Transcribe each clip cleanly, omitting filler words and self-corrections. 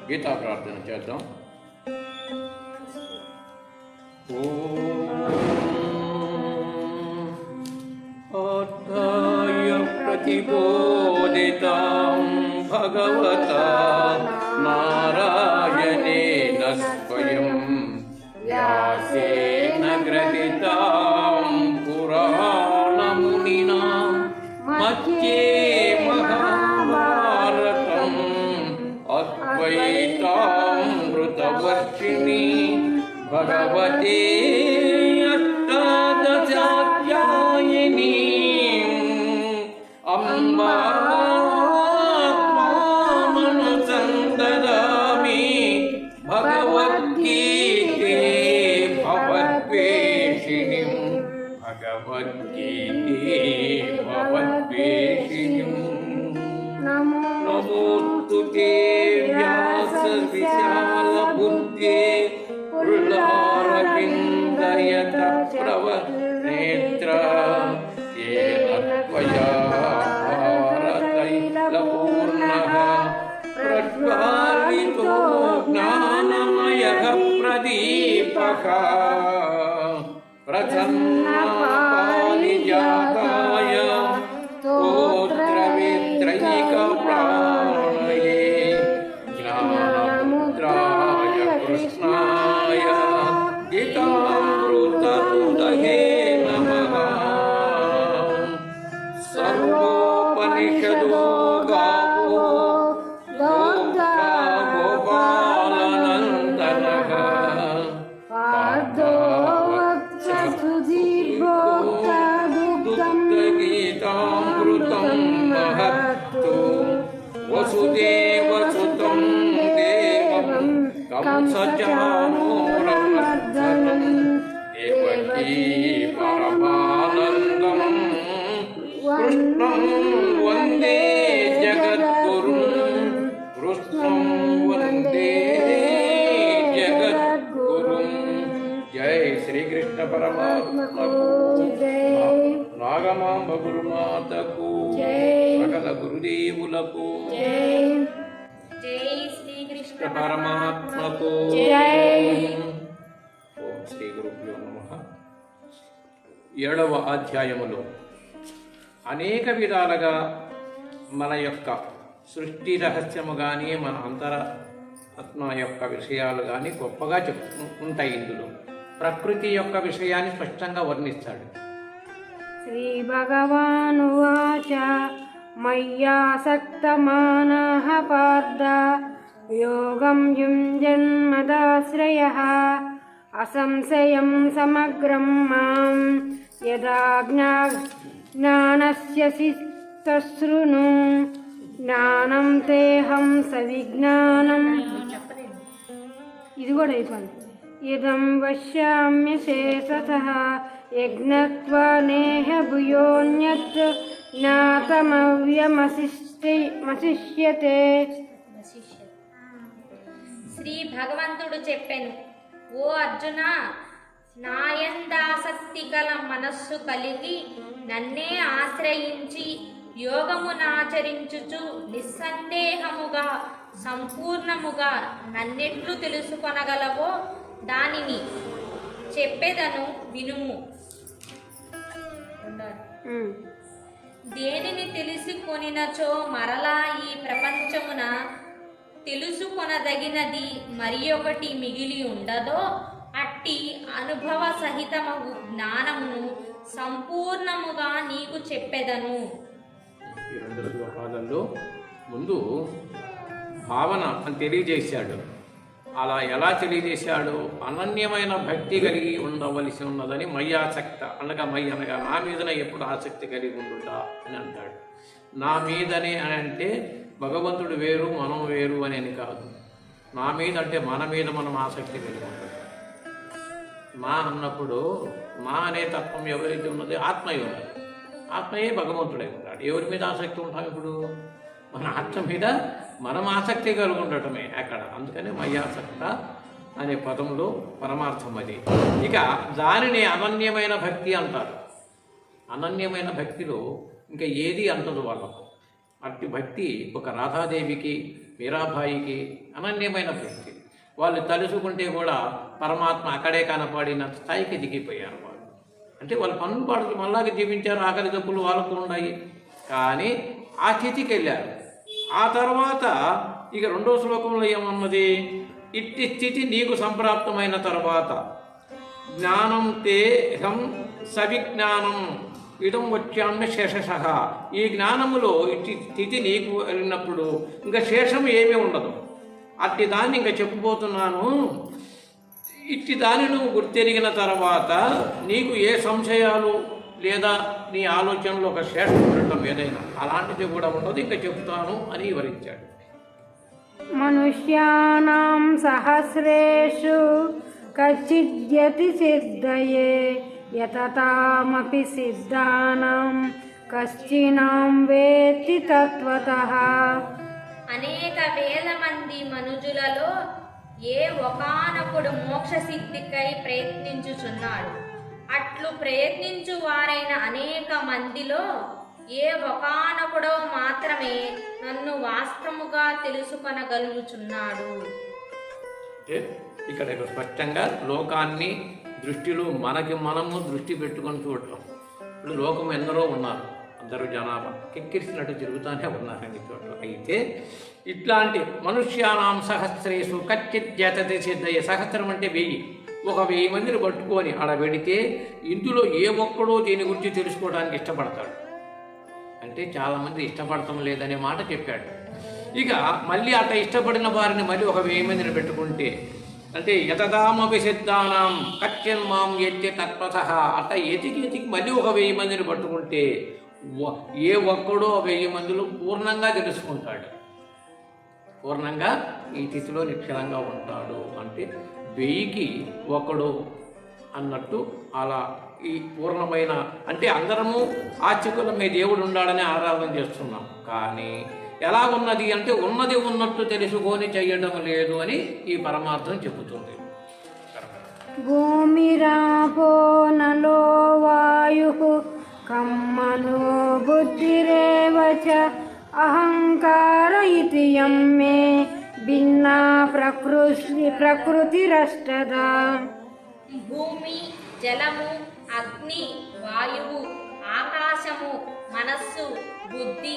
గీతా ప్రార్థన చేద్దాం. అర్థాయ ప్రతిబోధితాం భగవతా నారాయణేన స్వయం వ్యాసేన గ్రథితాం పురాణమునినా మధ్యే మహాభారతం అద్వైతామృతవర్షిణి భగవతే అష్టాదశాధ్యాయిని అంబా మనుసందదామి భగవద్గీతే భవద్వేషిణిం భగవద్గీతే భవద్వేషిణిం నమోస్తుతే వ్యాస విశాల బుద్ధే ఉల్లారవిందయత ప్రవనేత్ర ఏన త్వయా భారతైలపూర్ణః ప్రజ్వాలితో జ్ఞానమయః ప్రదీపః ప్రసన్నపారిజాతాయ స్తోత్రవిత్రైకప్రాణయే జ్ఞానముద్రాయ కృష్ణాయ గీతామృతముదహే నమః. సర్వోపనిషదో గావో గోబ్ధా గోపాలనందనః పార్థో వక్షసుధీర్భోక్తా దుగ్ధగీతామృతం మహత్తు వసుదేవసుతం దేవం కంసచానూరమర్దనం దేవకీ పరమానందం కృష్ణం వందే జగద్గురుం కృష్ణం వందే జగద్గురుం. జై శ్రీకృష్ణ పరమాత్మకు, నాగమాంబ గురుమాతకు, సకల గురుదేవులకు, జై శ్రీకృష్ణ పరమాత్మకు. ఓం శ్రీ గురుభ్యో నమః. 7వ అధ్యాయములో అనేక విధాలుగా మన యొక్క సృష్టి రహస్యము కానీ మన అంతరాత్మ యొక్క విషయాలు కానీ గొప్పగా ఉంటాయి. ఇందులో ప్రకృతి యొక్క విషయాన్ని స్పష్టంగా వర్ణిస్తాడు. శ్రీ భగవానువాచ మయ్యాసక్తమానః పార్థ యోగం యుంజన్మదాశ్రయః అసంశయం సమగ్రం మాం యదా జ్ఞానస్యసి తశృణు జ్ఞానం తేహం సవిజ్ఞానం. ఇది కూడా అయిపోయింది. ఇదం వశ్యామ్యశేషతః యజ్ఞత్వానేహ భూయోన్యత్ జ్ఞాతమవ్యమశిష్యతే. శ్రీ భగవంతుడు చెప్పెను, ఓ అర్జున, నాయందాసక్తి గల మనస్సు కలిగి నన్నే ఆశ్రయించి యోగమునాచరించుచు నిస్సందేహముగా సంపూర్ణముగా నన్నెట్లు తెలుసుకొనగలవో దానిని చెప్పెదను వినుము. దేనిని తెలుసుకొనినచో మరలా ఈ ప్రపంచమున తెలుసుకొనదగినది మరి ఒకటి మిగిలి ఉండదో అట్టి అనుభవ సహితమగు జ్ఞానమును సంపూర్ణముగా నీకు చెప్పెదను. ఈ 2 శ్లోకాలలో ముందు భావన అని తెలియజేశాడు. అలా ఎలా తెలియజేశాడు? అనన్యమైన భక్తి కలిగి ఉండవలసి ఉన్నదని మయ్యాసక్త అనగా అనగా నా మీదనే ఎప్పుడు ఆసక్తి కలిగి ఉండుట అని అంటాడు. నా మీదనే అని అంటే భగవంతుడు వేరు మనం వేరు అని కాదు. నా మీద అంటే మన మీద మనం ఆసక్తి కలిగి ఉంటాం. మా అన్నప్పుడు మా అనే తత్వం ఎవరైతే ఉన్నది ఆత్మయే ఉన్నది. ఆత్మయే భగవంతుడై ఉంటాడు. ఎవరి మీద ఆసక్తి ఉంటాం? ఇప్పుడు మన ఆత్మ మీద మనం ఆసక్తి కలిగి ఉండటమే అక్కడ. అందుకని మయ్యాసక్త అనే పదంలో పరమార్థం అది. ఇక దానిని అనన్యమైన భక్తి అంటారు. అనన్యమైన భక్తిలో ఇంకా ఏది అంటదు వాళ్ళకు. అట్టి భక్తి ఒక రాధాదేవికి, మీరాబాయికి అనన్యమైన భక్తి. వాళ్ళు తలుసుకుంటే కూడా పరమాత్మ అక్కడే కనపడిన స్థాయికి దిగిపోయారు వాళ్ళు. అంటే వాళ్ళ పనులు పాటలు మళ్ళాగా జీవించారు, ఆకలి దప్పులు వాళ్ళకు ఉన్నాయి, కానీ ఆ స్థితికి వెళ్ళారు. ఆ తర్వాత ఇక 2వ శ్లోకంలో ఏమన్నది, ఇట్టి స్థితి నీకు సంప్రాప్తమైన తర్వాత జ్ఞానం తే హం సవిజ్ఞానం ఇదం వచ్చామ్య శేషశ. ఈ జ్ఞానములో ఇట్టి స్థితి నీకు వెళ్ళినప్పుడు ఇంకా శేషం ఏమీ ఉండదు. అట్టి దాన్ని ఇంకా చెప్పబోతున్నాను. ఇట్టి దాన్ని నువ్వు గుర్తెరిగిన తర్వాత నీకు ఏ సంశయాలు లేదా నీ ఆలోచనలో ఒక శేషం ఉండటం ఏదైనా అలాంటిది కూడా ఉండదు, ఇంకా చెప్తాను అని వివరించాడు. మనుష్యానాం సహస్రేషు కచ్చిద్యతి సిద్ధయే యతతామపి సిద్ధానాం కశ్చినాం వేత్తి తత్వతః. అనేక వేల మంది మనుజులలో ఏ ఒకానొకడు మోక్ష సిద్ధికై ప్రయత్నించుచున్నాడు. అట్లు ప్రయత్నించు వారైన అనేక మందిలో ఏ ఒకానొకడో మాత్రమే నన్ను వాస్తవముగా తెలుసుకొనగలుగుచున్నాడు. ఇక్కడ స్పష్టంగా లోకాన్ని దృష్టిలో మనము దృష్టి పెట్టుకొని చూడటం. ఇప్పుడు లోకం ఎందరో ఉన్నారు, అందరూ జనాభా కెక్కిరిసినట్టు తిరుగుతూనే ఉన్నారని చూడటం. అయితే ఇట్లాంటి మనుష్యానాం సహస్రేషు కచ్చిత్ జతతి సిద్ధయ్య. సహస్రం అంటే 1000. ఒక 1000 మందిని పట్టుకొని ఆడ పెడితే ఇందులో ఏ ఒక్కడో దీని గురించి తెలుసుకోవడానికి ఇష్టపడతాడు. అంటే చాలామంది ఇష్టపడటం లేదనే మాట చెప్పాడు. ఇక మళ్ళీ అట్ట ఇష్టపడిన వారిని మళ్ళీ ఒక 1000 మందిని పెట్టుకుంటే అంటే యతదామపి సిద్ధానాం కచ్చిన్మాం ఎత్తి తత్వతః. అట్ట ఎతికి మళ్ళీ ఒక 1000 మందిని పట్టుకుంటే ఏ ఒక్కడో 1000 మందిలో పూర్ణంగా తెలుసుకుంటాడు. పూర్ణంగా ఈ స్థితిలో నిక్షలంగా ఉంటాడు. అంటే 1000కి ఒకడు అన్నట్టు అలా ఈ పూర్ణమైన అంటే అందరము ఆస్తికులమే దేవుడు ఉన్నాడని ఆరాధన చేస్తున్నాం. కానీ ఎలా ఉన్నది అంటే ఉన్నది ఉన్నట్టు తెలుసుకొని చెయ్యడం లేదు అని ఈ పరమార్థం చెబుతుంది. భూమిరాపో నలో వాయుః కమ్మనో బుద్ధిరేవ చ అహంకార ఇతి యం మే భిన్నా ప్రకృతిరష్టదా. భూమి, జలము, అగ్ని, వాయువు, ఆకాశము, మనస్సు, బుద్ధి,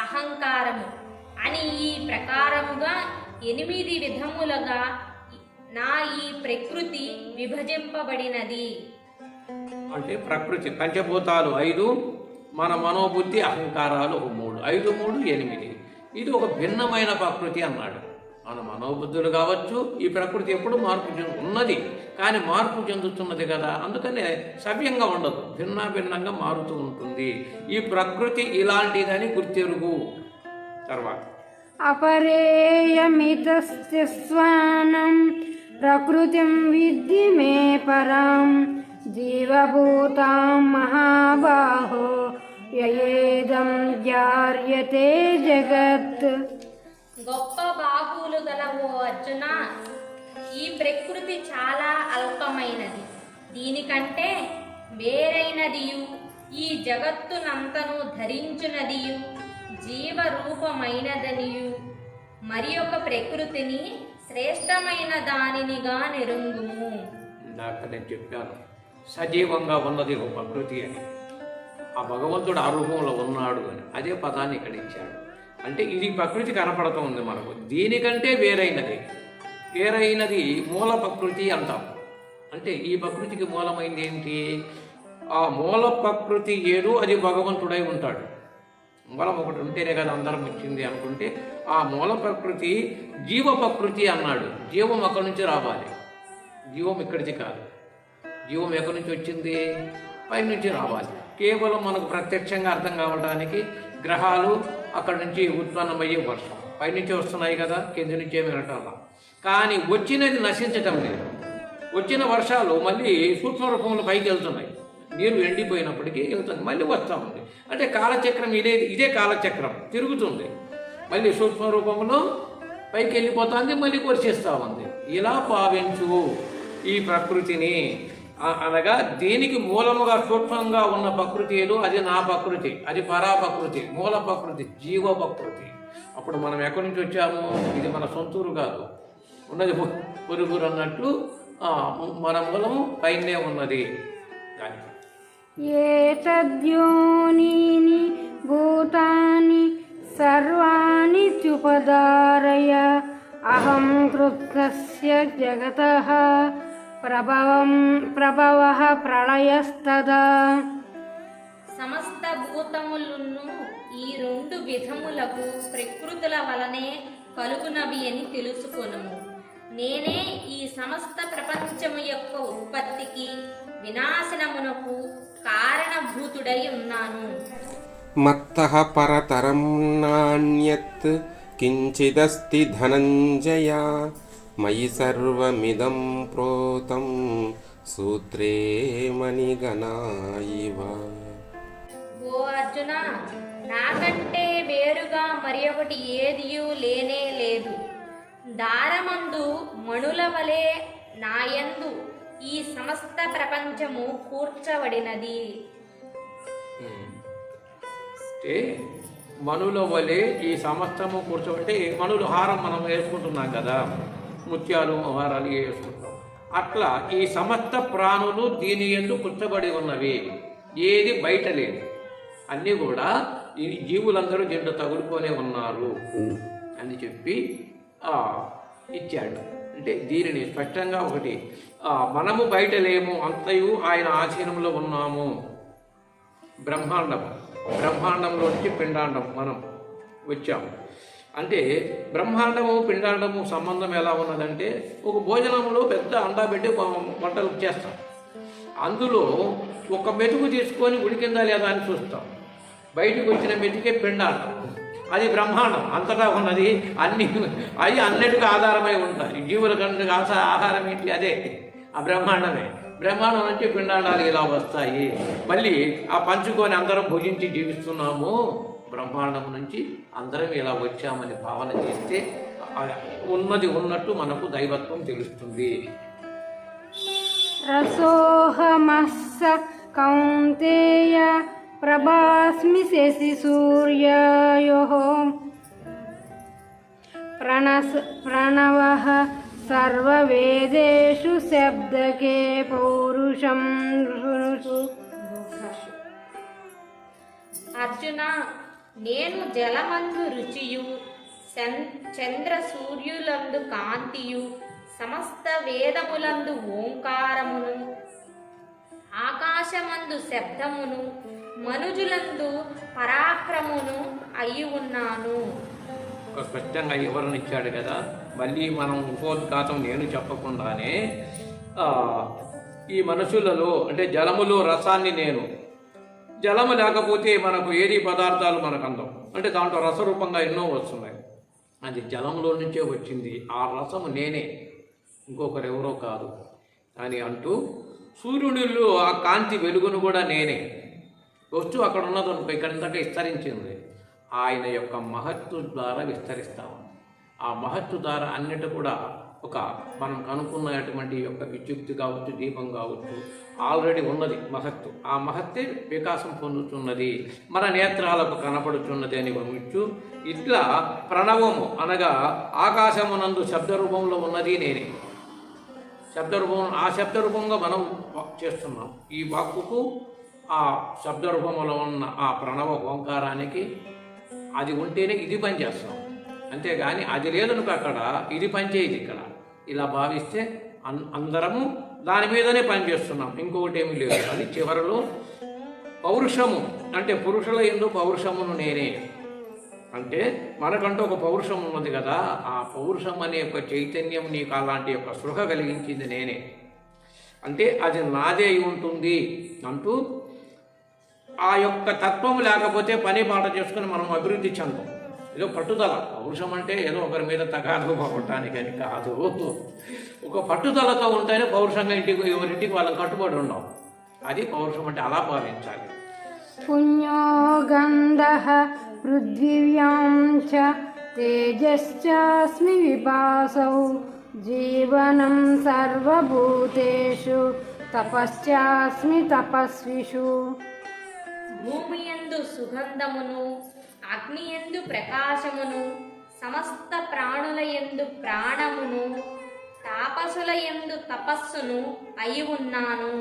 అహంకారము అని ఈ ప్రకారముగా 8 విధములుగా నా ఈ ప్రకృతి విభజింపబడినది. అంటే ప్రకృతి పంచభూతాలు 5, మన మనోబుద్ధి అహంకారాలు 3, 5 3 8. ఇది ఒక భిన్నమైన ప్రకృతి అన్నాడు. మన మనోబుద్ధులు కావచ్చు, ఈ ప్రకృతి ఎప్పుడు మార్పు ఉన్నది, కానీ మార్పు చెందుతున్నది కదా, అందుకనే సవ్యంగా ఉండదు, భిన్నంగా మారుతూ ఉంటుంది. ఈ ప్రకృతి ఇలాంటిదని గుర్తెరుగు. తర్వాత అపరేయమితస్య స్వానం ప్రకృతిం విద్ధి మే పరాం జీవభూతాం మహాబాహో యయేదం జార్యతే జగత్. గొప్ప బాహువులు గల ఓ అర్జున, ఈ ప్రకృతి చాలా అల్పమైనది, దీనికంటే వేరైనదియు ఈ జగత్తునంతను ధరించునదియు జీవరూపమైనదనియు మరి ఒక ప్రకృతిని శ్రేష్టమైన దానినిగా నెరుంగుము. ఇందాక నేను చెప్పాను సజీవంగా ఉన్నది ఒక ప్రకృతి అని, ఆ భగవంతుడు ఆ రూపంలో ఉన్నాడు అని, అదే పదాన్ని ఇక్కడ ఇచ్చాడు. అంటే ఇది ప్రకృతి కనపడుతుంది మనకు, దీనికంటే వేరైనది మూల ప్రకృతి అంటాం. అంటే ఈ ప్రకృతికి మూలమైంది ఏంటి? ఆ మూల ప్రకృతి ఏదో అది భగవంతుడై ఉంటాడు. మూలం ఒకటి ఉంటేనే కదా అందరం వచ్చింది అనుకుంటే, ఆ మూల ప్రకృతి జీవ ప్రకృతి అన్నాడు. జీవం అక్కడి నుంచి రావాలి, జీవం ఇక్కడిది కాదు. జీవం ఎక్కడి నుంచి వచ్చింది? పైనుంచి రావాలి. కేవలం మనకు ప్రత్యక్షంగా అర్థం కావడానికి గ్రహాలు అక్కడి నుంచి ఉత్పన్నమయ్యే వర్షం పైనుంచి వస్తున్నాయి కదా, కింది నుంచి ఏమి వినటంలా. కానీ వచ్చినది నశించటం లేదు. వచ్చిన వర్షాలు మళ్ళీ సూక్ష్మ రూపంలో పైకి వెళ్తున్నాయి, నీరు ఎండిపోయినప్పటికీ వెళ్తుంది, మళ్ళీ వస్తూ ఉంది. అంటే కాలచక్రం ఇదే కాలచక్రం తిరుగుతుంది. మళ్ళీ సూక్ష్మ రూపంలో పైకి వెళ్ళిపోతుంది, మళ్ళీ వర్షిస్తూ ఉంది. ఇలా భావించు ఈ ప్రకృతిని. అనగా దీనికి మూలముగా సూక్ష్మంగా ఉన్న ప్రకృతి ఏదో అది నా ప్రకృతి, అది పరాప్రకృతి, మూల ప్రకృతి, జీవ ప్రకృతి. అప్పుడు మనం ఎక్కడి నుంచి వచ్చాము? ఇది మన సొంతూరు కాదు, ఉన్నది పొరుగురు అన్నట్లు మన మూలము పైనే ఉన్నది. దానికి ఏతద్యోనీని భూతాని సర్వాణి చుపదారయ అహం కృత్స్య జగతః ప్రభవః ప్రళయస్తదా. సమస్త భూతములను ఈ రెండు విధములకు ప్రకృతుల వలనే కలుగునవి అని తెలుసుకొనుము. నేనే ఈ సమస్త ప్రపంచము యొక్క ఉత్పత్తికి వినాశనమునకు కారణభూతుడై ఉన్నాను. మత్తః పరతరం నాన్యత్ కించిదస్తి ధనంజయ మయి సర్వమిదం ప్రోతం సూత్రే మణిగణా ఇవ. ఓ అర్జున, నాకంటే వేరుగా మరి ఒకటి ఏదియూ లేనే లేదు. దారమందు మణుల వలె నాయందు ఈ సమస్త ప్రపంచము కూర్చబడినది. అంటే మనుల వలె ఈ సమస్తము కూర్చోబెట్టి, మనులు హారం మనం వేసుకుంటున్నాం కదా, ముత్యాలు హారాలు వేసుకుంటాం. అట్లా ఈ సమస్త ప్రాణులు దీని యందు కూర్చబడి ఉన్నవి, ఏది బయట లేదు. అన్నీ కూడా ఈ జీవులందరూ దీంట్లో తగులుకొనే ఉన్నారు అని చెప్పి ఇచ్చాడు. అంటే దీనిని స్పష్టంగా ఒకటి, మనము బయట లేము, అంతయు ఆయన ఆధీనంలో ఉన్నాము. బ్రహ్మాండంలో నుంచి పిండాండం మనం వచ్చాము. అంటే బ్రహ్మాండము పిండాండము సంబంధం ఎలా ఉన్నదంటే, ఒక భోజనంలో పెద్ద అండా పెట్టి వంటలు చేస్తాం, అందులో ఒక మెతుకు తీసుకొని ఉడికిందా లేదా అని చూస్తాం. బయటకు వచ్చిన మెతుకే పిండాండం, అది బ్రహ్మాండం అంతటా ఉన్నది. అది అన్నిటికీ ఆధారమై ఉంటాయి. జీవుల కంటే ఆహారం ఏంటి? అదే ఆ బ్రహ్మాండమే. బ్రహ్మాండం నుంచి పిండాండాలు ఇలా వస్తాయి. మళ్ళీ ఆ పంచుకొని అందరం భుజించి జీవిస్తున్నాము. బ్రహ్మాండం నుంచి అందరం ఇలా వచ్చామని భావన చేస్తే ఉన్నది ఉన్నట్టు మనకు దైవత్వం తెలుస్తుంది. రసోహమస్స కౌంతేయ ప్రభాస్మి శశి సూర్యయోః ప్రణవః సర్వవేదేషు శబ్దకే పౌరుషం ఋషు. అర్జున, నేను జలమందు రుచియు, చంద్ర సూర్యులందు కాంతియు, సమస్త వేదములందు ఓంకారమును, ఆకాశమందు శబ్దమును, మనుజులందు పరాక్రమును అయి ఉన్నాను. స్పష్టంగా వివరణిచ్చాడు కదా. మళ్ళీ మనం ఉపోద్ఘాతం నేను చెప్పకుండానే ఈ మనుషులలో అంటే జలములో రసాన్ని నేను, జలము లేకపోతే మనకు ఏది పదార్థాలు మనకు అందం. అంటే దాంట్లో రసరూపంగా ఎన్నో వస్తున్నాయి, అది జలంలో నుంచే వచ్చింది. ఆ రసము నేనే, ఇంకొకరు ఎవరో కాదు అని అంటూ, సూర్యుడిలో ఆ కాంతి వెలుగును కూడా నేనే. వస్తూ అక్కడ ఉన్నదనుకో, ఇక్కడ ఇంతక విస్తరించింది. ఆయన యొక్క మహత్తు ద్వారా విస్తరిస్తాము. ఆ మహత్తు ద్వారా అన్నిటి కూడా ఒక మనం కనుక్కున్నటువంటి యొక్క విద్యుక్తి కావచ్చు, దీపం కావచ్చు, ఆల్రెడీ ఉన్నది మహత్తు. ఆ మహత్తే వికాసం పొందుతున్నది, మన నేత్రాలకు కనపడుతున్నది అని గమనించు. ఇట్లా ప్రణవము అనగా ఆకాశమునందు శబ్దరూపంలో ఉన్నది నేనే. శబ్దరూపం, ఆ శబ్దరూపంగా మనం చేస్తున్నాం. ఈ వాక్కుకు ఆ శబ్దరూపంలో ఉన్న ఆ ప్రణవ ఓంకారానికి అది ఉంటేనే ఇది పనిచేస్తాం. అంతేగాని అది లేదనుకో అక్కడ, ఇది పనిచేయదు ఇక్కడ. ఇలా భావిస్తే అందరము దాని మీదనే పనిచేస్తున్నాం, ఇంకొకటి ఏమీ లేదు. అది చివరిలో పౌరుషము అంటే పురుషుల యందు పౌరుషమును నేనే. అంటే మనకంటూ ఒక పౌరుషం ఉన్నది కదా, ఆ పౌరుషం అనే ఒక చైతన్యం నీకు అలాంటి యొక్క స్పృహ కలిగించింది నేనే. అంటే అది నాదే అయి ఉంటుంది అంటూ ఆ యొక్క తత్వం లేకపోతే పని పాట చేసుకుని మనం అభివృద్ధి చెందాం. ఏదో పట్టుదల, పౌరుషం అంటే ఏదో ఒకరి మీద తగాదు పోవటానికని కాదు. ఒక పట్టుదలతో ఉంటేనే పౌరుషంగా ఎవరింటికి వాళ్ళని కట్టుబడి ఉన్నాం. అది పౌరుషం అంటే అలా భావించాలి. పుణ్యో గంధః పృథివ్యాం చ తేజశ్చాస్మి విపాసౌ జీవనం సర్వభూతేషు తపశ్చాస్మి తపస్విషు. భూమియందు సుగంధమును, అగ్నియందు ప్రకాశమును, సమస్త ప్రాణులయందు ప్రాణమును, తాపసులయందు తపస్సును అయి ఉన్నాను.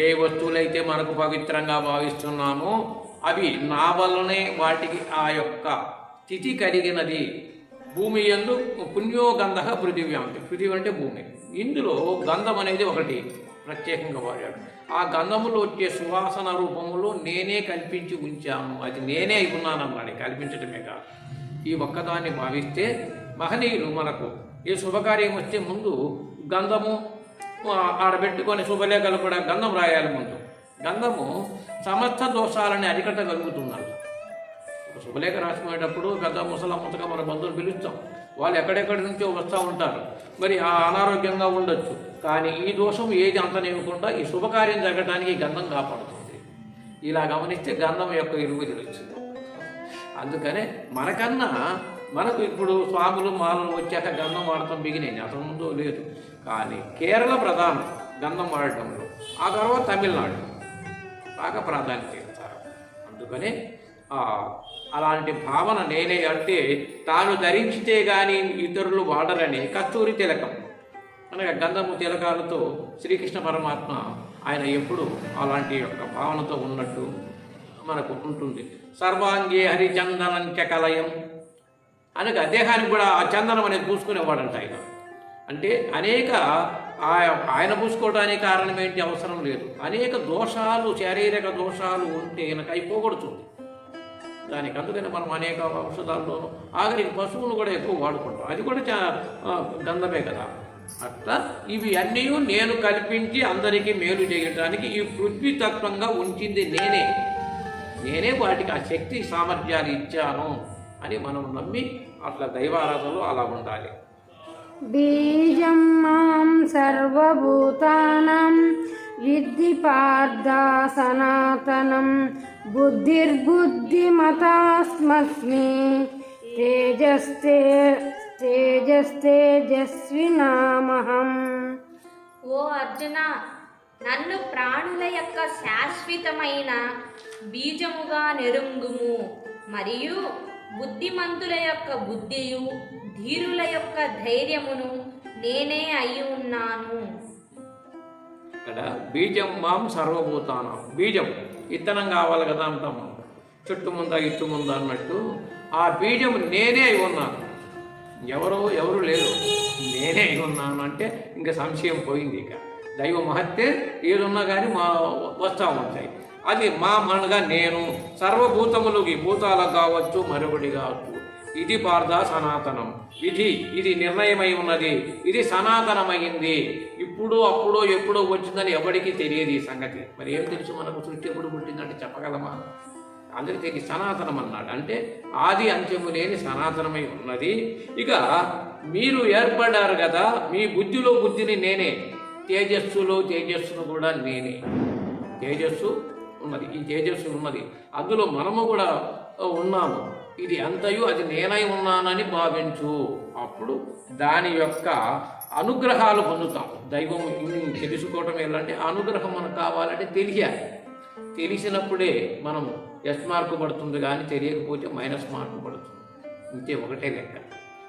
ఏ వస్తువులైతే మనకు పవిత్రంగా భావిస్తున్నామో అవి నా వల్లనే వాటికి ఆ యొక్క స్థితి కలిగినది. భూమి యందు పుణ్యో గంధ పృథివ్యాం, పృథివీ అంటే భూమి. ఇందులో గంధం అనేది ఒకటి ప్రత్యేకంగా వాడాడు. ఆ గంధములో వచ్చే సువాసన రూపంలో నేనే కల్పించి ఉంచాను, అది నేనే అయి ఉన్నాను అన్నాడు. కల్పించటమే కాదు, ఈ ఒక్కదాన్ని భావిస్తే మహనీయులు మనకు ఏ శుభకార్యం వస్తే ముందు గంధము ఆడబెట్టుకొని శుభలేఖలు కూడా గంధం రాయాలి. ముందు గంధము సమస్త దోషాలని అరికట్టగలుగుతున్నారు. శుభలేఖ రాసుకునేటప్పుడు పెద్ద ముసలమ్మతగా మన బంధువులు పిలుస్తాం. వాళ్ళు ఎక్కడెక్కడి నుంచో వస్తూ ఉంటారు. మరి ఆ అనారోగ్యంగా ఉండొచ్చు, కానీ ఈ దోషం ఏది అంతనేవ్వకుండా ఈ శుభకార్యం జరగడానికి గంధం కాపాడుతుంది. ఇలా గమనిస్తే గంధం యొక్క ఇరుగు తెలుస్తుంది. అందుకనే మనకన్నా మనకు ఇప్పుడు స్వాములు మాలలు వచ్చాక గంధం వాడటం బిగినాయి, అసలు ముందు లేదు. కానీ కేరళ ప్రధానం గంధం వాడటంలో, ఆ తర్వాత తమిళనాడు బాగా ప్రాధాన్యత ఇస్తారు. అందుకనే అలాంటి భావన నేనే అంటే తాను ధరించితే కానీ ఇతరులు వాడరని కస్తూరి తిలకం అనగా గంధము తిలకాలతో శ్రీకృష్ణ పరమాత్మ ఆయన ఎప్పుడు అలాంటి యొక్క భావనతో ఉన్నట్టు మనకు ఉంటుంది. సర్వాంగే హరిచందనంచ కలయం అనగా దేహానికి కూడా ఆ చందనం అనేది పూసుకునేవాడంట ఆయన. అంటే అనేక ఆయన పూసుకోవడానికి కారణం ఏంటి, అవసరం లేదు. అనేక దోషాలు, శారీరక దోషాలు ఉంటే కనుక అయిపోగొడుతుంది దానికి. అందుకని మనం అనేక ఔషధాల్లోనూ ఆఖరికి పశువులు కూడా ఎక్కువ వాడుకుంటాం, అది కూడా గంధమే కదా. అట్లా ఇవి అన్నీ నేను కల్పించి అందరికీ మేలు చేయడానికి ఈ పృథ్వీతత్వంగా ఉంచింది నేనే వాటికి ఆ శక్తి సామర్థ్యాలు ఇచ్చాను అని మనం నమ్మి అట్లా దైవారాధనలో అలా ఉండాలి. బీజం మాం సర్వభూతానాం విద్ధి పార్థ సనాతనం బుద్ధిర్బుద్ధిమతాస్మస్మి తేజస్తేజస్వినామహం. ఓ అర్జున, నన్ను ప్రాణుల యొక్క శాశ్వతమైన బీజముగా నెరుంగుము, మరియు బుద్ధిమంతుల యొక్క బుద్ధియు ధీరుల యొక్క ధైర్యమును నేనే అయి ఉన్నాను. ఇక్కడ బీజం మాం సర్వభూతానం, బీజం విత్తనం కావాలి కదా అంటాం, చుట్టు ముందా ఇట్టు ముందా అన్నట్టు ఆ బీజం నేనే అయి ఉన్నాను. ఎవరు లేరు, నేనే అయి ఉన్నాను అంటే ఇంకా సంశయం పోయింది. ఇక దైవ మహత్తే ఏదున్నా కానీ వస్తూ ఉంటాయి. అది మా మనగా నేను సర్వభూతములకి, భూతాలకు కావచ్చు మరొకటి కావచ్చు. ఇది పార్థ సనాతనం, ఇది నిర్ణయమై ఉన్నది, ఇది సనాతనమైంది. ఇప్పుడు అప్పుడో ఎప్పుడో వచ్చిందని ఎవరికి తెలియదు ఈ సంగతి. మరి ఏం తెలుసు మనకు సృష్టి ఎప్పుడు పుట్టిందంటే చెప్పగలమా? అందరికీ తెలియదు. సనాతనం అన్నాడు అంటే ఆది అంత్యము లేని సనాతనమై ఉన్నది. ఇక మీరు ఏర్పడ్డారు కదా, మీ బుద్ధిలో బుద్ధిని నేనే, తేజస్సును కూడా నేనే. తేజస్సు ఉన్నది, ఈ తేజస్సు ఉన్నది, అందులో మనము కూడా ఉన్నాము. ఇది అంతయు అది నేనై ఉన్నానని భావించు. అప్పుడు దాని యొక్క అనుగ్రహాలు పొందుతాం. దైవం తెలుసుకోవటం ఎలాంటి అనుగ్రహం మనకు కావాలంటే తెలియాలి. తెలిసినప్పుడే మనం ఎస్ మార్కు పడుతుంది, కానీ తెలియకపోతే మైనస్ మార్కు పడుతుంది. ఇంతే, ఒకటే లెక్క.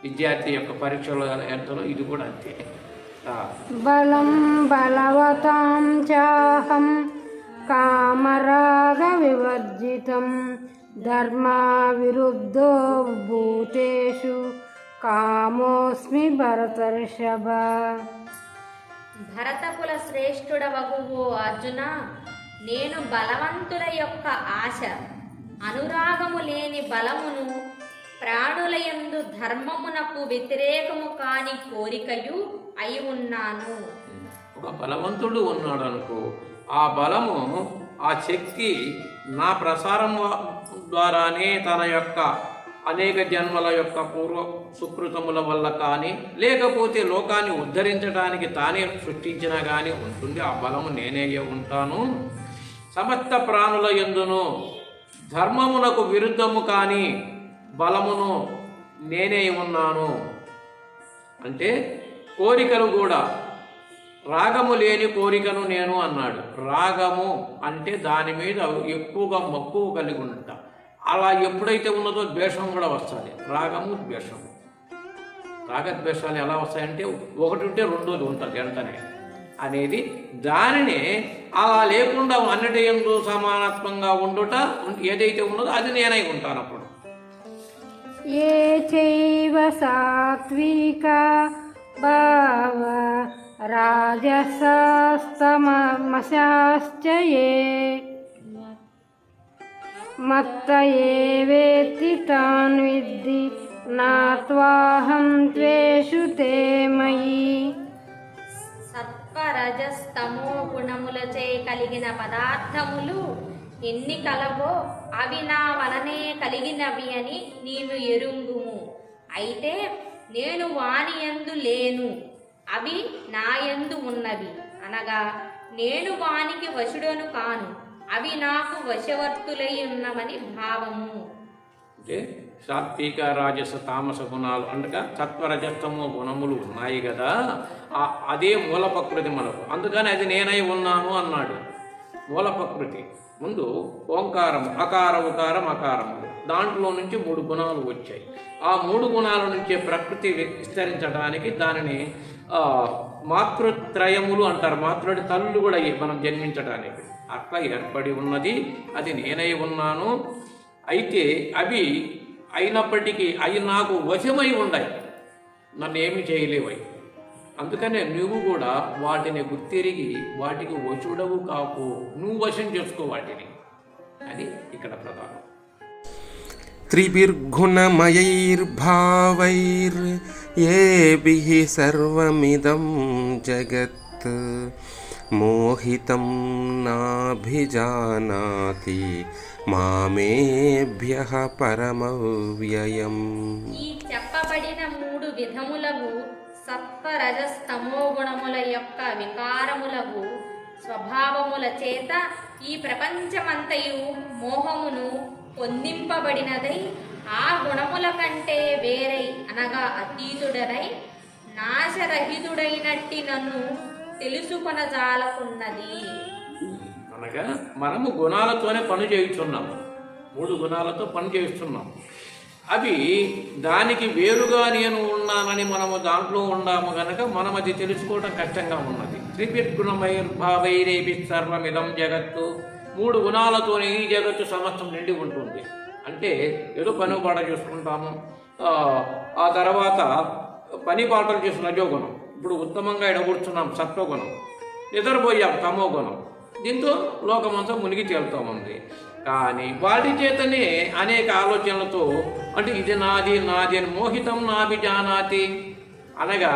విద్యార్థి యొక్క పరీక్షలో ఎంతలో ఇది కూడా అంతే. బలం బలవతాం చాహం కామరాగ వివర్జితం ధర్మా విరుద్ధో భూతేషు కామోస్మి భరతర్షభ. భరతకుల శ్రేష్ఠుడవగు ఓ అర్జున, నేను బలవంతుల యొక్క ఆశ, అనురాగము లేని బలమును, ప్రాణులయందు ధర్మమునకు వ్యతిరేకము కాని కోరికయు అయి ఉన్నాను. ఒక బలవంతుడు ఉన్నాడు అనుకో, ఆ బలము, ఆ శక్తి నా ప్రసారం ద్వారానే తన యొక్క అనేక జన్మల యొక్క పూర్వ సుకృతముల వల్ల కానీ, లేకపోతే లోకాన్ని ఉద్ధరించడానికి తానే సృష్టించినా కానీ ఉంటుంది. ఆ బలము నేనే ఉంటాను. సమస్త ప్రాణుల యందును ధర్మమునకు విరుద్ధము కానీ బలమును, నేనే ఉన్నాను. అంటే కోరికలు కూడా రాగము లేని కోరికను నేను అన్నాడు. రాగము అంటే దాని మీద ఎక్కువగా మక్కువ కలిగి ఉంటా. అలా ఎప్పుడైతే ఉన్నదో ద్వేషం కూడా వస్తుంది. రాగము ద్వేషము, రాగద్వేషాలు ఎలా వస్తాయంటే ఒకటి ఉంటే రెండోది ఉంటుంది వెంటనే అనేది. దానిని అలా లేకుండా అన్నిటి యందు సమానత్వంగా ఉండుట ఏదైతే ఉన్నదో అది నేనై ఉంటాను. అప్పుడు ఏ చైవ సాత్విక భావ రాజసస్తమశాశ్చ ఏ మత్త ఏవేత్తి తాన్ విద్ధి నాత్వాహం త్వేషు తే మయి. సత్వరజస్తమో గుణములచే కలిగిన పదార్థములు ఎన్ని కలవో అవి నా వలనే కలిగినవి అని నీవు ఎరుంగుము. అయితే నేను వాని యందు లేను, అవి నా యందు ఉన్నవి. అనగా నేను వానికి వశుడను కాను, అవి నాకు వశవర్తులై ఉన్నవని భావము. అంటే సాత్విక రాజస తామస గుణాలు అనగా సత్వరజస్తమో గుణములు ఉన్నాయి కదా, అదే మూల ప్రకృతి మనకు. అందుకని అది నేనై ఉన్నాను అన్నాడు. మూల ప్రకృతి ముందు ఓంకారం, అకార ఉకారం అకారములు, దాంట్లో నుంచి 3 గుణాలు వచ్చాయి. ఆ 3 గుణాల నుంచే ప్రకృతి విస్తరించడానికి దానిని మాతృత్రయములు అంటారు. మాతృడి తల్లు కూడా మనం జన్మించడానికి అట్లా ఏర్పడి ఉన్నది. అది నేనై ఉన్నాను. అయితే అవి అయినప్పటికీ అవి నాకు వశమై ఉన్నాయి, నన్ను ఏమి చేయలేవై. అందుకనే నువ్వు కూడా వాటిని గుర్తిరిగి వాటికి వశుడవు కాకు, నువ్వు వశం చేసుకో వాటిని. అది ఇక్కడ ప్రధానం. త్రిభిర్గుణమయైర్భావైర్ ఏభిః సర్వమిదం జగత్ మోహితం నాభిజానాతి మామేభ్యః పరమవ్యయం. ఈ చెప్పబడిన 3 విధములగు సత్వరజస్తమో గుణముల యొక్క వికారములగు స్వభావముల చేత ఈ ప్రపంచమంతయు మోహమును పొందింపబడినదై ఆ గుణముల కంటే వేరై అనగా అతీతుడనై నాశరహితుడైనట్టి నన్ను తెలుసుకొనజాలకున్నది. అనగా మనము గుణాలతోనే పని చేస్తున్నాము, 3 గుణాలతో పని చేస్తున్నాం. అవి దానికి వేరుగా నేను ఉన్నానని మనము దాంట్లో ఉన్నాము కనుక మనం అది తెలుసుకోవడం కష్టంగా ఉన్నది. త్రిభిర్గుణమైర్భావైరేభి సర్వమిదం జగత్తు, 3 గుణాలతోనే ఈ జగత్తు సమస్తం నిండి ఉంటుంది. అంటే ఏదో పని పాట చూసుకుంటాము, ఆ తర్వాత పని పాటలు చేసిన రజోగుణం, ఇప్పుడు ఉత్తమంగా ఎడగొడుతున్నాం సత్వగుణం, నిద్రపోయాం తమో గుణం. దీంతో లోకమంతా మునిగి తేలుతూ ఉంది. కానీ వాటి చేతనే అనేక ఆలోచనలతో అంటే ఇది నాది నాది అని మోహితం నాభిజానాతి అనగా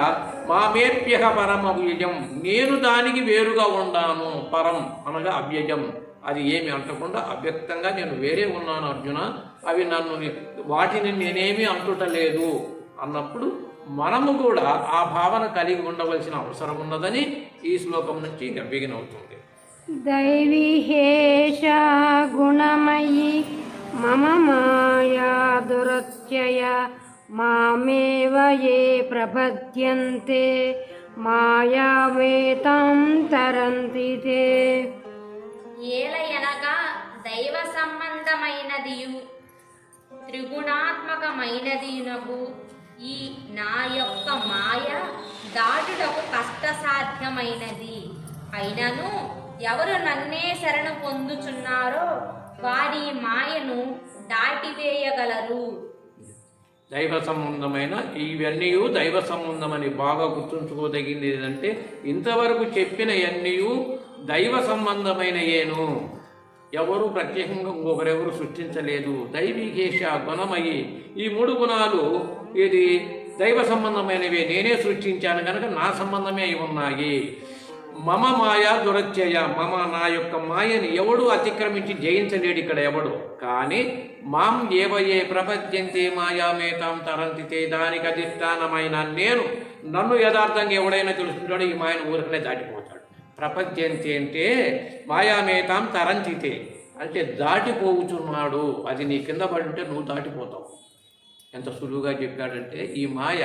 మామేభ్యః పరమవ్యయం, నేను దానికి వేరుగా ఉన్నాను. పరం అనగా అవ్యయం, అది ఏమి అంటకుండా అవ్యక్తంగా నేను వేరే ఉన్నాను అర్జున, అవి నన్ను వాటిని నేనేమీ అంటుటలేదు అన్నప్పుడు మనము కూడా ఆ భావన కలిగి ఉండవలసిన అవసరం ఉన్నదని ఈ శ్లోకం నుంచి ఇంకా బిగిన్ అవుతుంది. దైవీహేష గుణమయీ మమ మాయా దురత్యయ మామేవ ఏ ప్రపద్యంతే మాయామేతాం తరంతి తే. ఏలయనగా దైవ సంబంధమైనదియు త్రిగుణాత్మకమైనదియునగు ఈ నా యొక్క మాయ దాటుటకు కష్టసాధ్యమైనది. అయినను ఎవరు నన్నే శరణు పొందుచున్నారో వారి మాయను దాటివేయగలరు. దైవ సంబంధమైన ఇవన్నీ దైవ సంబంధమని బాగా గుర్తుంచుకోదగింది. ఏదంటే ఇంతవరకు చెప్పిన అన్నీ దైవ సంబంధమైన ఏను, ఎవరు ప్రత్యేకంగా ఇంకొకరెవరు సృష్టించలేదు. దైవికేశ గుణమయి, ఈ 3 గుణాలు ఇది దైవ సంబంధమైనవే, నేనే సృష్టించాను కనుక నా సంబంధమే అయి ఉన్నాయి. మమ మాయా దురత్యయ, మమ నా యొక్క మాయని ఎవడు అతిక్రమించి జయించలేడు ఇక్కడ ఎవడు. కానీ మాం ఏవయే ప్రపద్యంతే మాయామేతాం తరంతితే, దానికి అధిష్టానమైన నేను నన్ను యథార్థంగా ఎవడైనా తెలుసుకుంటాడో ఈ మాయను ఊరికనే దాటిపోతాడు. ప్రపద్యంతి అంటే మాయామేతాం తరంతితే అంటే దాటిపోవుచున్నాడు. అది నీ కింద పడి ఉంటే నువ్వు దాటిపోతావు. ఎంత సులువుగా చెప్పాడంటే ఈ మాయ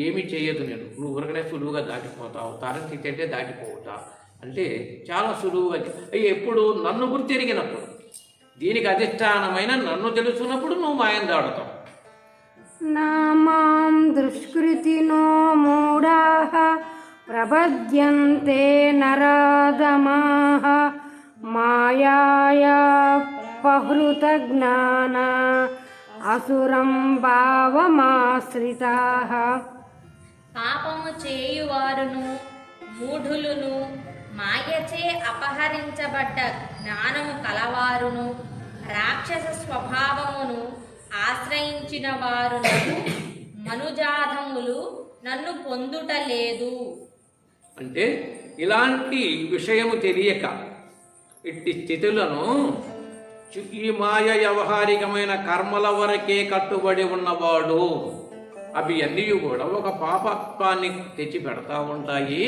ఏమి చేయదు, నువ్వు ఊరకనే సులువుగా దాటిపోతావు, తారని తిట్టే దాటిపోవుతా అంటే చాలా సులువుగా ఎప్పుడు నన్ను గుర్తెరిగినప్పుడు, దీనికి అధిష్టానమైన నన్ను తెలుసున్నప్పుడు నువ్వు మాయం దాడుతావు. నామాం దుష్కృతినో మూఢాః ప్రపద్యంతే నరాధమాః మాయాయాపహృత జ్ఞాన అసురం భావమాశ్రితాః. పాపము చేయువారును మూఢులును మాయచే అపహరించబడ్డ జ్ఞానము కలవారును రాక్షస స్వభావమును ఆశ్రయించిన వారును మనుజాధములు నన్ను పొందుటలేదు. అంటే ఇలాంటి విషయము తెలియక ఇట్టి స్థితులను ఈ మాయ వ్యవహారికమైన కర్మల వరకే కట్టుబడి ఉన్నవాడు, అవి అన్నీ కూడా ఒక పాపత్వాన్ని తెచ్చి పెడతా ఉంటాయి.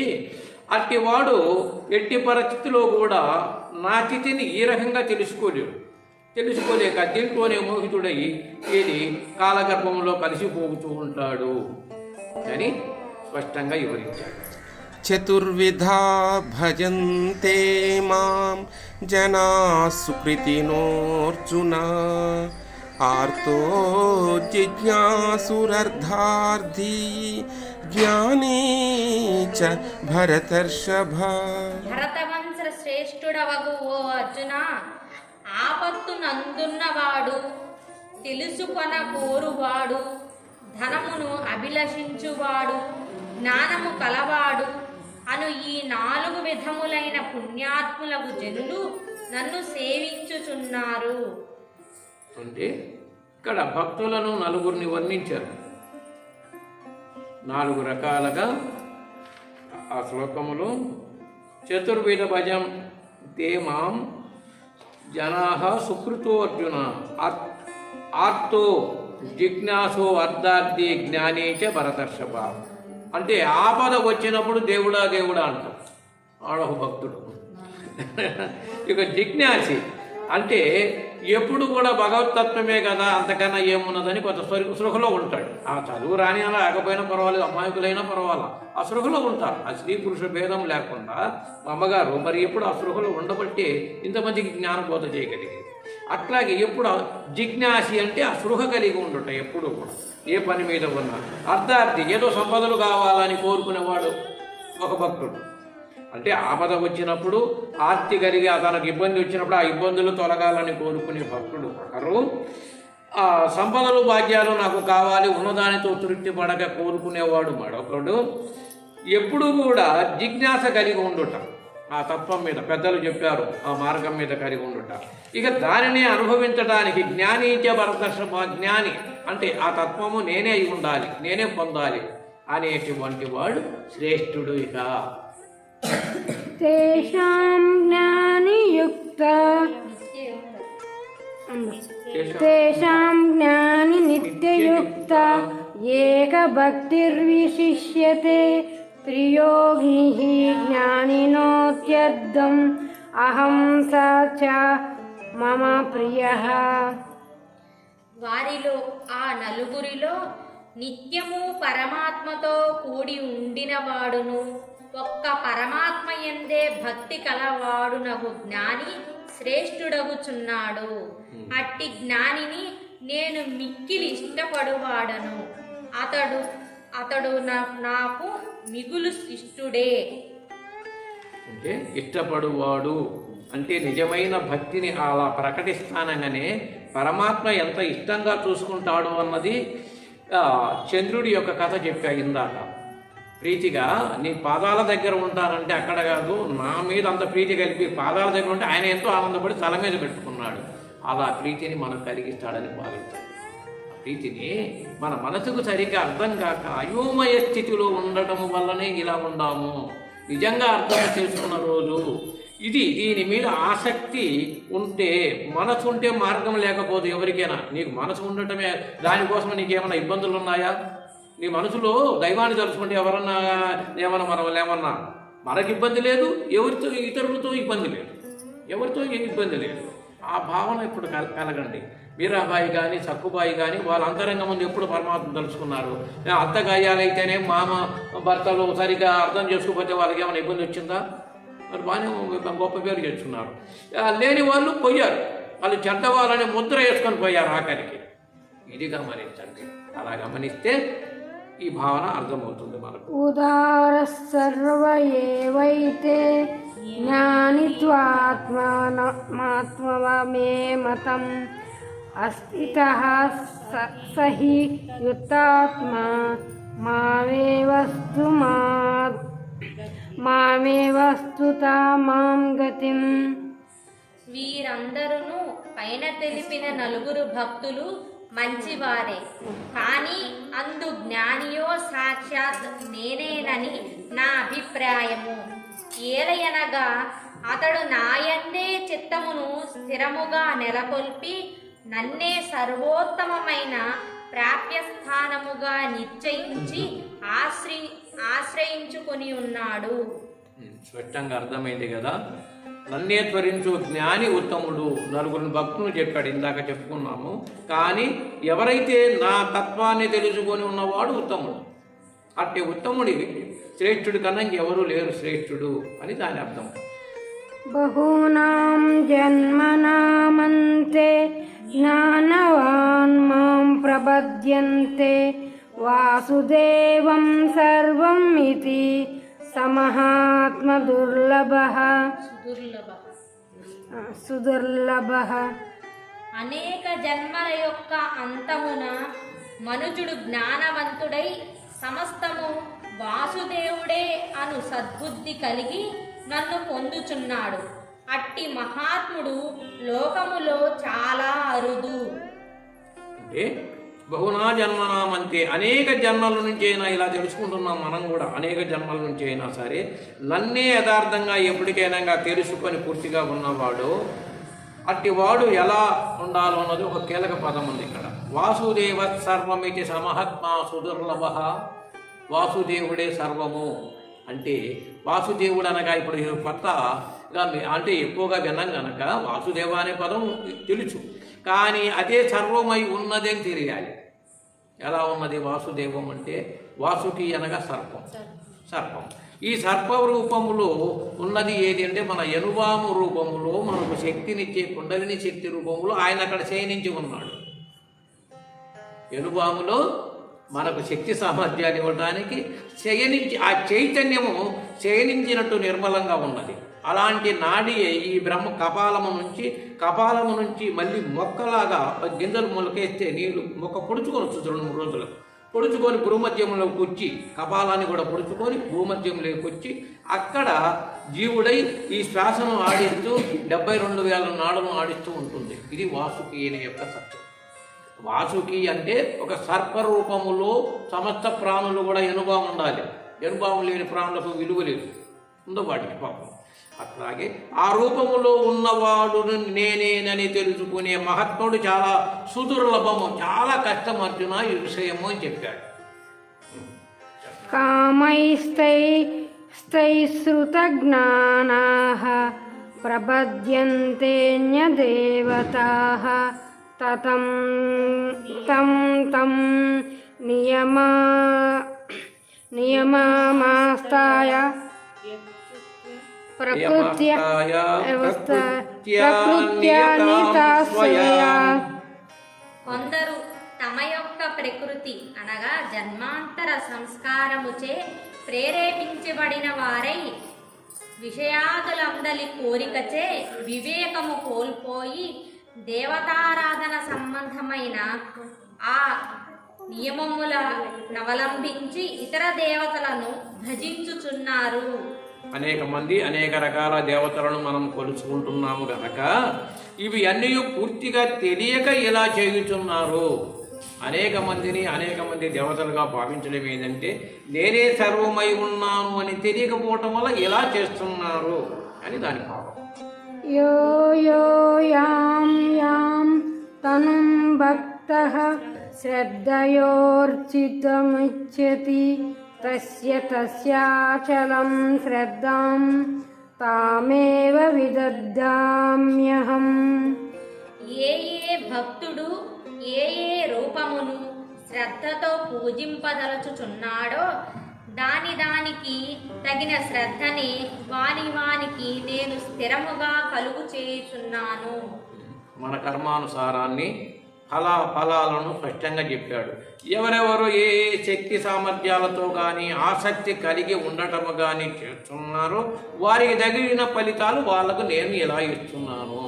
అట్టివాడు ఎట్టి పరిస్థితిలో కూడా నా స్థితిని ఈ రకంగా తెలుసుకోలేక దీంట్లోనే మోహితుడై ఇది కాలగర్భంలో కలిసిపోతూ ఉంటాడు అని స్పష్టంగా వివరించాడు. చతుర్విధా భజంతే మాం జనా సుకృతినోర్జున ఆర్తో జిజ్ఞాసురర్థార్థీ జ్ఞానీ చ భరతర్షభ. భరతవంశ శ్రేష్ఠుడవగు ఓ అర్జున, ఆపత్తు నందున్నవాడు, తెలుసుకొన కోరువాడు, ధనమును అభిలషించువాడు, జ్ఞానము కలవాడు అను ఈ 4 విధములైన పుణ్యాత్ములకు జనులు నన్ను సేవించుచున్నారు. అంటే ఇక్కడ భక్తులను నలుగురిని వర్ణించారు. 4 రకాలుగా ఆ శ్లోకములో చతుర్విధ భజం తే మాం జనాః సుకృతో అర్జున ఆర్తో జిజ్ఞాసో అర్థార్థి జ్ఞానీ చ భరతర్షభ. అంటే ఆపద వచ్చినప్పుడు దేవుడా దేవుడా అంటాం ఆడొక భక్తుడు. ఇక జిజ్ఞాసి అంటే ఎప్పుడు కూడా భగవతత్వమే కదా, అంతకన్నా ఏమున్నదని కొంత సృహలో ఉంటాడు. ఆ చదువు రాని అలా లేకపోయినా పర్వాలేదు, అమాయకులైనా పర్వాలా, ఆ సృహలో ఉంటారు. ఆ స్త్రీ పురుష భేదం లేకుండా మా అమ్మగారు మరి ఎప్పుడు ఆ సృహలో ఉండబట్టే ఇంతమందికి జ్ఞానబోధ చేయగలిగింది. అట్లాగే ఎప్పుడు జిజ్ఞాసి అంటే ఆ సృహ కలిగి ఉండుట, ఎప్పుడు కూడా ఏ పని మీద ఉన్నా. అర్థార్థి ఏదో సంపదలు కావాలని కోరుకునేవాడు ఒక భక్తుడు. అంటే ఆపద వచ్చినప్పుడు ఆర్తి కలిగి తనకు ఇబ్బంది వచ్చినప్పుడు ఆ ఇబ్బందులు తొలగాలని కోరుకునే భక్తుడు ఒకరు. ఆ సంపదలు భాగ్యాలు నాకు కావాలి ఉన్నదానితో తృప్తి పడక కోరుకునేవాడు మరొకడు. ఎప్పుడు కూడా జిజ్ఞాస కలిగి ఉండుట, ఆ తత్వం మీద పెద్దలు చెప్పారు, ఆ మార్గం మీద కలిగి ఉండుట. ఇక దానిని అనుభవించడానికి జ్ఞానీచ భరతర్షభ, జ్ఞాని అంటే ఆ తత్వము నేనే అయి ఉండాలి, నేనే పొందాలి అనేటువంటి వాడు శ్రేష్ఠుడు. ఇక తేషాం జ్ఞానియుక్త తేషాం జ్ఞాని నిత్యయుక్త ఏక భక్తిర్విశిష్యతే త్రియోగిః జ్ఞానినోత్యర్థం అహం స చ మమ ప్రియః. వారిలో ఆ నలుగురిలో నిత్యము పరమాత్మతో కూడి ఉండినవాడును ఒక్క పరమాత్మ యందే భక్తి కలవాడునగు జ్ఞాని శ్రేష్ఠుడగుచున్నాడు. అట్టి జ్ఞానిని నేను మిక్కిలి ఇష్టపడువాడను. అతడు నాకు మిగులు ఇష్టుడే. అంటే ఇష్టపడువాడు అంటే నిజమైన భక్తిని అలా ప్రకటిస్తానగానే పరమాత్మ ఎంత ఇష్టంగా చూసుకుంటాడు అన్నది చంద్రుడి యొక్క కథ చెప్పా ఇందాక. ప్రీతిగా నీ పాదాల దగ్గర ఉంటానంటే అక్కడ కాదు, నా మీద అంత ప్రీతి కలిపి పాదాల దగ్గర ఉంటే ఆయన ఎంతో ఆనందపడి తల మీద పెట్టుకున్నాడు. అలా ప్రీతిని మనకు కలిగిస్తాడని భావిస్తాడు. ప్రీతిని మన మనసుకు సరిగ్గా అర్థం కాక అయోమయ స్థితిలో ఉండటం వల్లనే ఇలా ఉండాము. నిజంగా అర్థం చేసుకున్న రోజు ఇది. దీని మీద ఆసక్తి ఉంటే, మనసు ఉంటే మార్గం లేకపోతే ఎవరికైనా, నీకు మనసు ఉండటమే దానికోసం నీకేమైనా ఇబ్బందులు ఉన్నాయా? నీ మనసులో దైవాన్ని తలుచుకుంటే ఎవరన్నా ఏమన్నా మనకి ఇబ్బంది లేదు, ఎవరితో ఇతరులతో ఇబ్బంది లేదు, ఎవరితో ఏ ఇబ్బంది లేదు. ఆ భావన ఇప్పుడు కలగండి. మీరాబాయి కానీ సక్కుబాయి కానీ వాళ్ళ అంతరంగం ముందు ఎప్పుడు పరమాత్మ తలుచుకున్నారు. అత్తగాయాలైతేనే మామ భర్తలు సరిగా అర్థం చేసుకోకపోతే వాళ్ళకి ఏమైనా ఇబ్బంది వచ్చిందా? మరి బాగానే గొప్ప పేరు చేసుకున్నారు. లేని వాళ్ళు పోయారు, వాళ్ళు చెడ్డవాళ్ళని ముద్ర వేసుకొని పోయారు ఆఖరికి. ఇది గమనించండి. అలా గమనిస్తే ఈ భావన అర్థమవుతుంది మనకు. ఉదార సర్వ ఏవైతే జ్ఞానిత్వాత్మమే మతం అస్థితః సహి యుక్తాత్మా మామే వస్తుతా మాం గతిం. వీరందరూ పైన తెలిపిన నలుగురు భక్తులు మంచివారే, కానీ అందు జ్ఞానియో సాక్షాత్ నేనేనని నా అభిప్రాయము. ఏలయనగా అతడు నాయందే చిత్తమును స్థిరముగా నెలకొల్పి నన్నే సర్వోత్తమమైన ప్రాప్యస్థానముగా నిశ్చయించి ఆశ్రయించుకొని ఉన్నాడు. స్పష్టంగా అర్థమైంది కదా. నన్నే త్వరించు జ్ఞాని ఉత్తముడు. నలుగురు భక్తులు చెప్పాడు, ఇందాక చెప్పుకున్నాము. కానీ ఎవరైతే నా తత్వాన్ని తెలుసుకొని ఉన్నవాడు ఉత్తముడు. అట్టి ఉత్తముడి శ్రేష్ఠుడి కన్నా ఇంకెవరూ లేరు శ్రేష్ఠుడు అని దాని అర్థం. బహూనాం జన్మనామంతే జ్ఞానవాన్ మాం ప్రపద్యంతే వాసుదేవం సర్వం ఇతి సమహాత్మ సుదుర్లభః. అనేక జన్మల యొక్క అంతమున మనుజుడు జ్ఞానవంతుడై సమస్తము వాసుదేవుడే అను సద్బుద్ధి కలిగి నన్ను పొందుచున్నాడు. అట్టి మహాత్ముడు లోకములో చాలా అరుదు. అంటే బహునా జన్మనామంతే, అనేక జన్మల నుంచి అయినా ఇలా తెలుసుకుంటున్నాం మనం కూడా. అనేక జన్మల నుంచి అయినా సరే నన్నే యథార్థంగా ఎప్పటికైనా తెలుసుకొని పూర్తిగా ఉన్నవాడు, అట్టివాడు ఎలా ఉండాలో అన్నది ఒక కీలక పదం ఉంది ఇక్కడ. వాసుదేవ సర్వమితి సమహాత్మా సుదుర్లభ. వాసుదేవుడే సర్వము అంటే, వాసుదేవుడు అనగా ఇప్పుడు కొత్తగా అంటే ఎక్కువగా విన్నాం కనుక వాసుదేవ అనే పదం తెలుసు, కానీ అదే సర్వమై ఉన్నది అని తెలియాలి. ఎలా ఉన్నది వాసుదేవం అంటే? వాసుకి అనగా సర్పం. ఈ సర్ప రూపములో ఉన్నది ఏది అంటే మన ఎనుబాము రూపములో మనకు శక్తినిచ్చే కుండలిని శక్తి రూపములో ఆయన అక్కడ శయనించి ఉన్నాడు. ఎనుబాములో మనకు శక్తి సామర్థ్యాన్ని ఇవ్వడానికి శయనించి ఆ చైతన్యము శయనించినట్టు నిర్మలంగా ఉన్నది. అలాంటి నాడియే ఈ బ్రహ్మ కపాలము నుంచి మళ్ళీ మొక్కలాగా గింజలు మొలకేస్తే నీళ్లు మొక్క పొడుచుకొనొచ్చు 2-3 రోజులు. పొడుచుకొని భూమధ్యంలోకి వచ్చి కపాలాన్ని కూడా పొడుచుకొని భూమధ్యంలోకి వచ్చి అక్కడ జీవుడై ఈ శ్వాసను ఆడిస్తూ 72,000 నాడులను ఆడిస్తూ ఉంటుంది. ఇది వాసుకి అనే యొక్క సత్యం. వాసుకి అంటే ఒక సర్పరూపములో సమస్త ప్రాణులు కూడా ఎనుభవం ఉండాలి. ఎనుభవం లేని ప్రాణులకు విలువ లేదు, ఉందో వాటికి పాపం. అట్లాగే ఆ రూపములో ఉన్నవాడు నేనేనని తెలుసుకునే మహాత్ముడు చాలా సుదుర్లభము, చాలా కష్టం అర్జున ఈ విషయము అని చెప్పాడు. కామైస్తైశ్రుతజ్ఞానాః ప్రపద్యంతేన్యదేవతాః తతం తం నియమామాస్తాయ కొందరు తమ యొక్క ప్రకృతి అనగా జన్మాంతర సంస్కారముచే ప్రేరేపించబడిన వారై విషయాదులందలి కోరికచే వివేకము కోల్పోయి దేవతారాధన సంబంధమైన ఆ నియమములను అవలంబించి ఇతర దేవతలను భజించుచున్నారు. అనేక మంది అనేక రకాల దేవతలను మనం కొలుచుకుంటున్నాము గనక ఇవి అన్నీ పూర్తిగా తెలియక ఇలా చేయుచున్నారు. అనేక మంది దేవతలుగా భావించడం ఏంటంటే నేనే సర్వమై ఉన్నాను అని తెలియకపోవటం వల్ల ఇలా చేస్తున్నారు అని దాని భావం. యో యాం తనుం భక్తః శ్రద్ధయోర్చితమిచ్చతి తస్యాచలం శ్రద్ధాం తామేవ విదద్ధామ్యహం. ఏ ఏ భక్తుడు ఏ ఏ రూపమును శ్రద్ధతో పూజింపదలచుచున్నాడో దానికి తగిన శ్రద్ధని వానికి నేను స్థిరముగా కలుగు చేయుచున్నాను. మన కర్మానుసారాన్ని ఫలాలను స్పష్టంగా చెప్పాడు. ఎవరెవరు ఏ ఏ శక్తి సామర్థ్యాలతో కానీ ఆసక్తి కలిగి ఉండటము కానీ చేస్తున్నారో వారికి తగిన ఫలితాలు వాళ్ళకు నేను ఇలా ఇస్తున్నాను.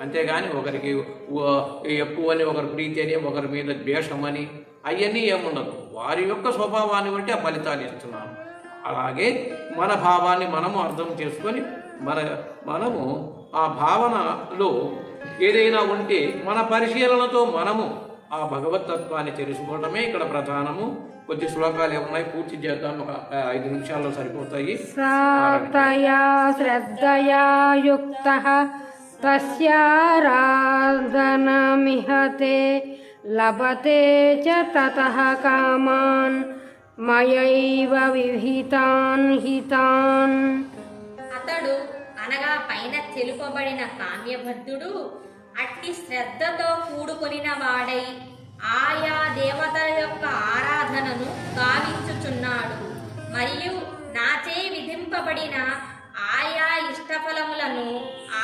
అంతేగాని ఒకరికి ఎక్కువని, ఒకరి ప్రీతి అని, ఒకరి మీద ద్వేషమని అవన్నీ ఏముండదు. వారి యొక్క స్వభావాన్ని బట్టి ఆ ఫలితాలు ఇస్తున్నాను. అలాగే మన భావాన్ని మనము అర్థం చేసుకొని మనము ఆ భావనలో ఏదైనా ఉంటే మన పరిశీలనతో మనము ఆ భగవతత్వాన్ని తెలుసుకోవటమే ఇక్కడ ప్రధానము. కొద్ది శ్లోకాలు ఏమున్నాయి, పూర్తి చేద్దాం. ఒక 5 నిమిషాల్లో సరిపోతాయి. సాతయా శ్రద్ధయా యుక్తః తస్యారాధనమిహతే లభతే చ తతః కామాన్ మయైవ విహితాన్ హితాన్. అతడు అనగా పైన తెలుపబడిన కామ్యబద్ధుడు అట్టి శ్రద్ధతో కూడుకొనిన వాడై ఆయా దేవతల యొక్క ఆరాధనను గావించుచున్నాడు. మరియు నాచే విధింపబడిన ఆయా ఇష్టఫలములను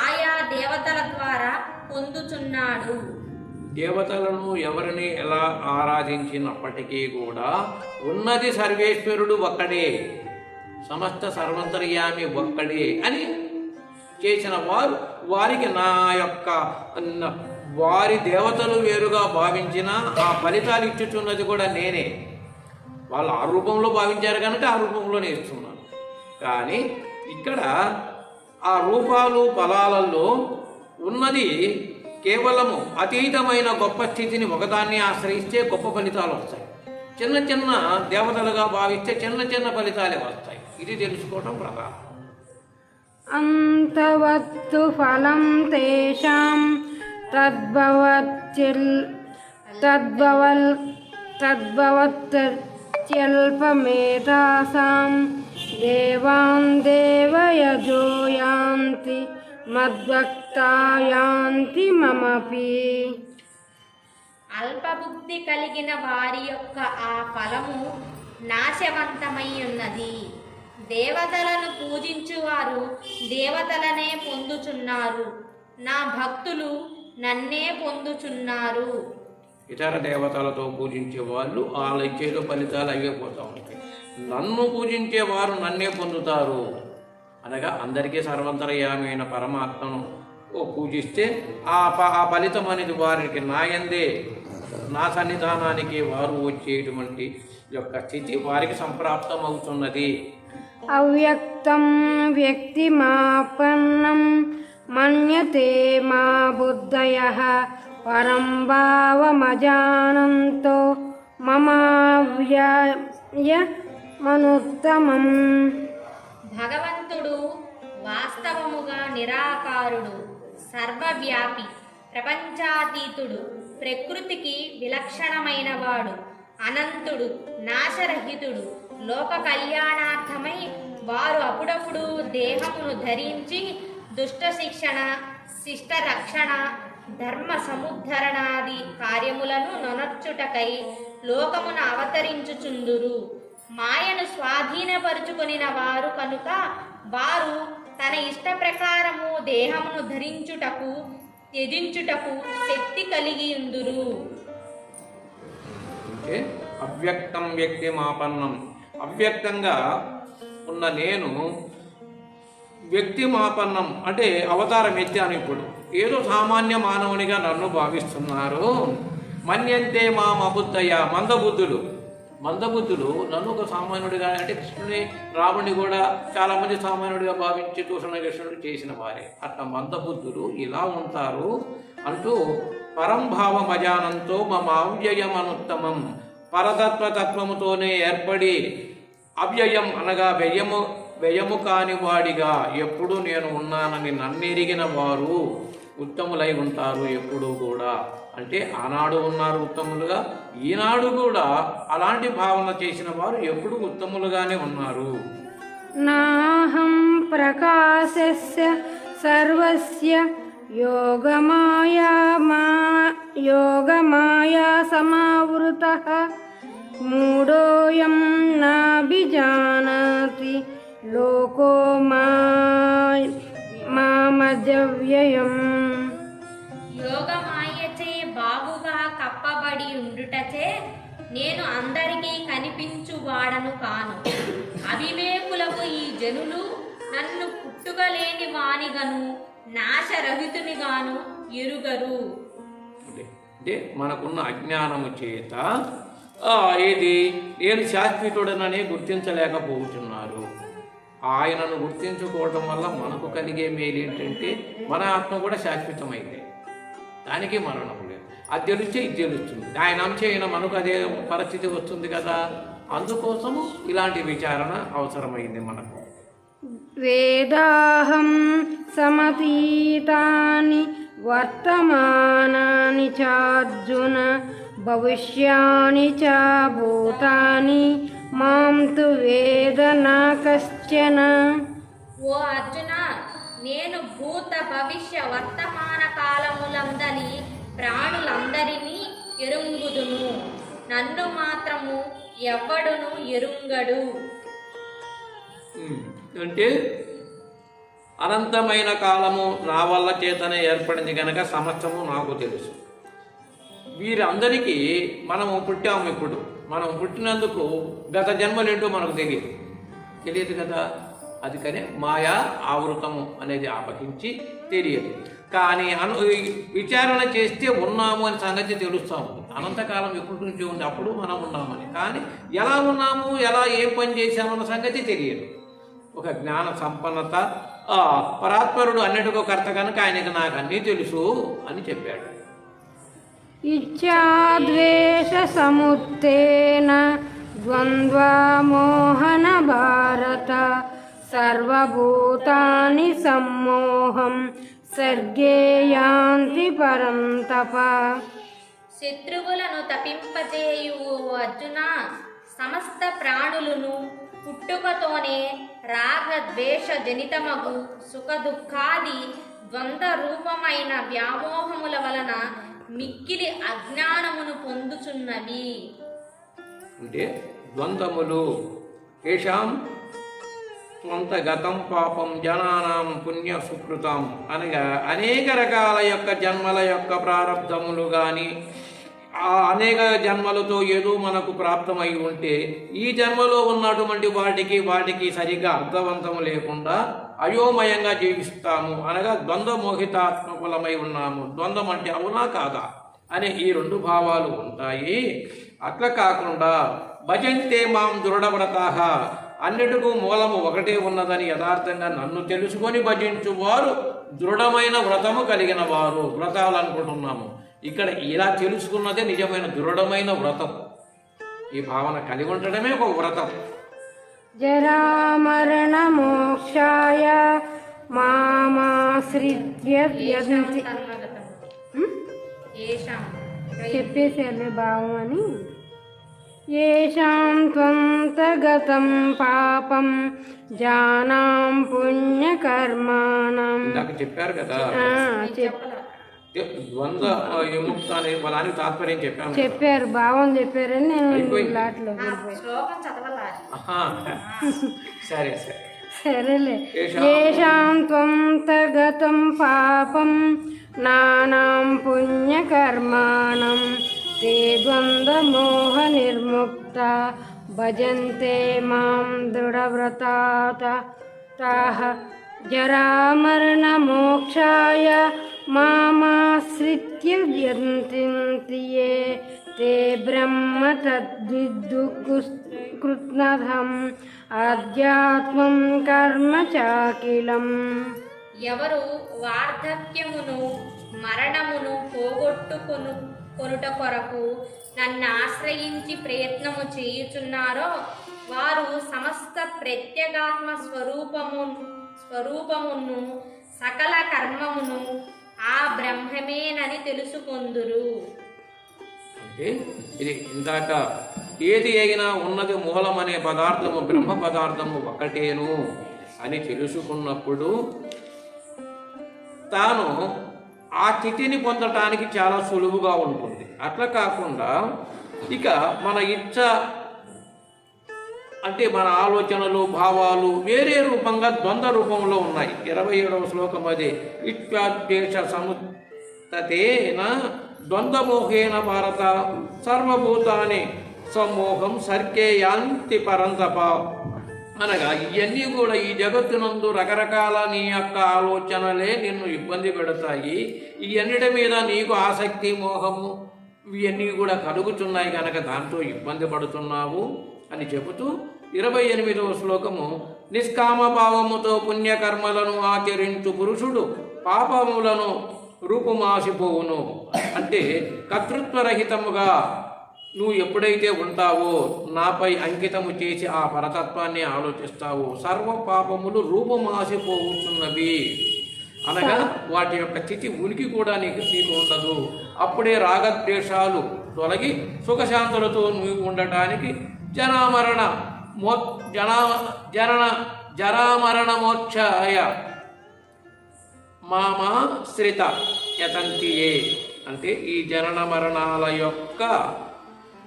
ఆయా దేవతల ద్వారా పొందుచున్నాడు. దేవతలను ఎవరిని ఎలా ఆరాధించినప్పటికీ కూడా ఉన్నది సర్వేశ్వరుడు ఒక్కడే, సమస్త సర్వంతర్యామి ఒక్కడే అని చేసిన వారికి నా యొక్క వారి దేవతలు వేరుగా భావించిన ఆ ఫలితాలు ఇచ్చుచున్నది కూడా నేనే. వాళ్ళు ఆ రూపంలో భావించారు కనుక ఆ రూపంలోనే ఇస్తున్నాను. కానీ ఇక్కడ ఆ రూపాలు ఫలాలలో ఉన్నది కేవలము అతీతమైన గొప్ప స్థితిని ఒకదాన్ని ఆశ్రయిస్తే గొప్ప ఫలితాలు వస్తాయి. చిన్న చిన్న దేవతలుగా భావిస్తే చిన్న చిన్న ఫలితాలే వస్తాయి. ఇది తెలుసుకోవటం ప్రధానం. అంతవత్తు ఫలం తేషాం తద్భవత్యల్పమేతాసాం దేవాన్ దేవయజో యాంతి మద్భక్తా యాంతి మమపి. అల్పబుద్ధి కలిగిన వారి యొక్క ఆ ఫలము నాశవంతమై ఉన్నది. దేవతలను పూజించువారు దేవతలనే పొందుచున్నారు, నా భక్తులు నన్నే పొందుచున్నారు. ఇతర దేవతలతో పూజించే వాళ్ళు వాళ్ళ ఇచ్చేదో ఫలితాలు అయిపోతూ ఉంటాయి. నన్ను పూజించేవారు నన్నే పొందుతారు అనగా అందరికీ సర్వంతర్యామైన పరమాత్మను పూజిస్తే ఆ ఫలితం అనేది వారికి నాయందే, నా సన్నిధానానికి వారు వచ్చేటువంటి యొక్క స్థితి వారికి సంప్రాప్తం అవుతున్నది. అవ్యక్తం వ్యక్తిమాపన్నం మన్యతే మా బుద్ధయః పరం భావమజానంతో మమావ్యయమనుత్తమం. భగవంతుడు వాస్తవముగా నిరాకారుడు, సర్వవ్యాపి, ప్రపంచాతీతుడు, ప్రకృతికి విలక్షణమైనవాడు, అనంతుడు, నాశరహితుడు. లోక కళ్యాణార్థమై వారు అప్పుడప్పుడు దేహమును ధరించి దుష్ట శిక్షణ, శిష్ట రక్షణ, ధర్మ సముద్ధరణాది కార్యములను నొనర్చుటకై లోకమున అవతరించుచుందురు. మాయను స్వాధీనపరుచుకొనిన వారు కనుక వారు తన ఇష్ట ప్రకారము దేహమును ధరించుటకు త్యజించుటకు శక్తి కలిగియుందురు. అవ్యక్తం వ్యక్తిమాపన్నం, అవ్యక్తంగా ఉన్న నేను వ్యక్తిమాపన్నం అంటే అవతారం ఎత్తాను. ఇప్పుడు ఏదో సామాన్య మానవునిగా నన్ను భావిస్తున్నారు. మన్యంతే మామబుద్ధయ, మందబుద్ధులు నన్ను ఒక సామాన్యుడిగా, అంటే కృష్ణుని రాముడిని కూడా చాలామంది సామాన్యుడిగా భావించి దూషణ కృష్ణుడు చేసిన వారే. అట్లా మందబుద్ధులు ఇలా ఉంటారు అంటూ పరంభావమజానంతో మమ అవ్యయమనుత్తమం, పరతత్వతత్వముతోనే ఏర్పడి అవ్యయం అనగా వ్యయము కాని వాడిగా ఎప్పుడు నేను ఉన్నానని నన్నెరిగిన వారు ఉత్తములై ఉంటారు ఎప్పుడూ కూడా. అంటే ఆనాడు ఉన్నారు ఉత్తములుగా, ఈనాడు కూడా అలాంటి భావన చేసిన వారు ఎప్పుడు ఉత్తములుగానే ఉన్నారు. నాహం ప్రకాశస్య సర్వస్య యోగమాయా సమావృతః మూఢోయం నాభిజానాతి లోకో మామజవ్యయం. యోగమాయచే బాగుగా కప్పబడి ఉండుటచే నేను అందరికీ కనిపించువాడను కాను. అవివేకులకు ఈ జనులు నన్ను పుట్టుకలేని వానిగను నాశరహితునిగాను ఎరుగరు. అంటే మనకున్న అజ్ఞానము చేత ఏది నేను శాశ్వతుడనని గుర్తించలేకపోతున్నారు. ఆయనను గుర్తించుకోవడం వల్ల మనకు కలిగే మేలు ఏంటంటే మన ఆత్మ కూడా శాశ్వతమైంది, దానికి మరణం లేదు. అది తెలిస్తే ఇది తెలుస్తుంది. ఆయన అంశైన మనకు అదే పరిస్థితి వస్తుంది కదా. అందుకోసము ఇలాంటి విచారణ అవసరమైంది మనకు. వేదాహం సమతీతాని వర్తమానాని చార్జున భవిష్యాని చ భూతాని మాం తు వేద నా కశ్చన. ఓ అర్జున, నేను భూత భవిష్య వర్తమాన కాలములందలి ప్రాణులందరినీ ఎరుంగుదును, నన్ను మాత్రము ఎవ్వడును ఎరుంగడు. అంటే అనంతమైన కాలము నా వల్ల చేతనే ఏర్పడింది కనుక సమస్తము నాకు తెలుసు. వీరందరికీ మనము పుట్టాము. ఇప్పుడు మనం పుట్టినందుకు గత జన్మలేంటో మనకు తెలియదు కదా. అందుకనే మాయా ఆవృతము అనేది ఆపహించి తెలియదు. కానీ విచారణ చేస్తే ఉన్నాము అని సంగతి తెలుస్తూ ఉంది. అనంతకాలం ఎప్పటి నుంచి ఉంది, అప్పుడు మనం ఉన్నామని. కానీ ఎలా ఉన్నాము, ఎలా ఏం పని చేశామన్న సంగతి తెలియదు. ఒక జ్ఞాన సంపన్నత, పరాత్పరుడు అన్నిటికో కర్త కనుక ఆయనకు నాకు అన్నీ తెలుసు అని చెప్పాడు. ఇచ్ఛాద్వేష సముత్తేన ద్వంద్వా మోహన భారత సర్వభూతాని సమ్మోహం సర్గే యాంతి పరంతప. శత్రువులను తపింపజేయు అర్జున, సమస్త ప్రాణులను పుట్టుకతోనే రాగద్వేష జనితమగు సుఖ దుఃఖాది ద్వంద్వ రూపమైన వ్యామోహముల వలన మిక్కిలి అజ్ఞానమును పొందుచున్నవి. అంటే ద్వంద్వములు కేశాం స్వంత గతం పాపం జనానాం పుణ్య సుకృతం అనగా అనేక రకాల యొక్క జన్మల యొక్క ప్రారంధములు కానీ ఆ అనేక జన్మలతో ఏదో మనకు ప్రాప్తమై ఉంటే ఈ జన్మలో ఉన్నటువంటి వాటికి సరిగ్గా అర్థవంతము లేకుండా అయోమయంగా జీవిస్తాము అనగా ద్వంద్వ మోహితాత్మకులమై ఉన్నాము. ద్వంద్వం అంటే అవునా కాదా అనే ఈ రెండు భావాలు ఉంటాయి. అట్లా కాకుండా భజంతే మాం దృఢవ్రతాః, అన్నిటికూ మూలము ఒకటే ఉన్నదని యథార్థంగా నన్ను తెలుసుకొని భజించువారు దృఢమైన వ్రతము కలిగిన వారు. వ్రతాలు అనుకుంటున్నాము, ఇక్కడ ఇలా తెలుసుకున్నదే నిజమైన దృఢమైన వ్రతం. ఈ భావన కలిగి ఉండడమే ఒక వ్రతం. జరామరణ మోక్షాయ మామాశ్రిత్య చెప్పేసారు భావం అని. ఏషాం త్వంతగతం పాపం జానాం పుణ్యకర్మాణం. ఇందాక చెప్పారు కదా ద్వంద్వ విముక్త అనే పదానికి తాత్పర్యం చెప్పారు, భావం చెప్పారని నేను లాట్లో సరే సరేలే. ఏషాం త్వంతగతం పాపం నానాం పుణ్యకర్మాణం తే ద్వంద్వమోహ నిర్ముక్త భజంతే మాం దృఢవ్రతాః. జరామరణ మోక్షాయ మామాశ్రిత్య యన్తి యే తే బ్రహ్మ తద్విద్దుఃకృత్స్నహం ఆధ్యాత్మం కర్మ చాకిలం. ఎవరు వార్ధక్యమును మరణమును పోగొట్టుకొనుట కొరకు నన్ను ఆశ్రయించి ప్రయత్నము చేయుచున్నారో వారు సమస్త ప్రత్యేగాత్మ స్వరూపమును సకల కర్మమును ఆ బ్రహ్మమేనని తెలుసుకొందురు. అంటే ఇది ఇందాక ఏది అయినా ఉన్నది మూలమనే పదార్థము బ్రహ్మ పదార్థము ఒకటేను అని తెలుసుకున్నప్పుడు తాను ఆ స్థితిని పొందటానికి చాలా సులువుగా ఉంటుంది. అట్లా కాకుండా ఇక మన ఇచ్చ అంటే మన ఆలోచనలు భావాలు వేరే రూపంగా ద్వంద్వ రూపంలో ఉన్నాయి. 27వ శ్లోకం అదే. ఇత్యాద్వేష సముత్తతేన ద్వంద్వమోహేన భారత సర్వభూతాని సమోహం సర్కేయాంతి పరంతప. అనగా ఇవన్నీ కూడా ఈ జగత్తునందు రకరకాల నీ యొక్క ఆలోచనలే నిన్ను ఇబ్బంది పెడతాయి. ఇవన్నిటి మీద నీకు ఆసక్తి మోహము ఇవన్నీ కూడా కలుగుతున్నాయి కనుక దాంతో ఇబ్బంది పడుతున్నావు అని చెబుతూ 28వ శ్లోకము. నిష్కామ భావముతో పుణ్యకర్మలను ఆచరించు పురుషుడు పాపములను రూపుమాసిపోవును. అంటే కర్తృత్వరహితముగా నువ్వు ఎప్పుడైతే ఉంటావో, నాపై అంకితము చేసి ఆ పరతత్వాన్ని ఆలోచిస్తావో, సర్వ పాపములు రూపుమాసిపోతున్నవి. అనగా వాటి యొక్క స్థితి ఉనికి కూడా నీకు ఉండదు. అప్పుడే రాగద్వేషాలు తొలగి సుఖశాంతులతో నువ్వు ఉండటానికి జరామరణ మోక్షాయ మామాశ్రిత యతంతియే. అంటే ఈ జనన మరణాల యొక్క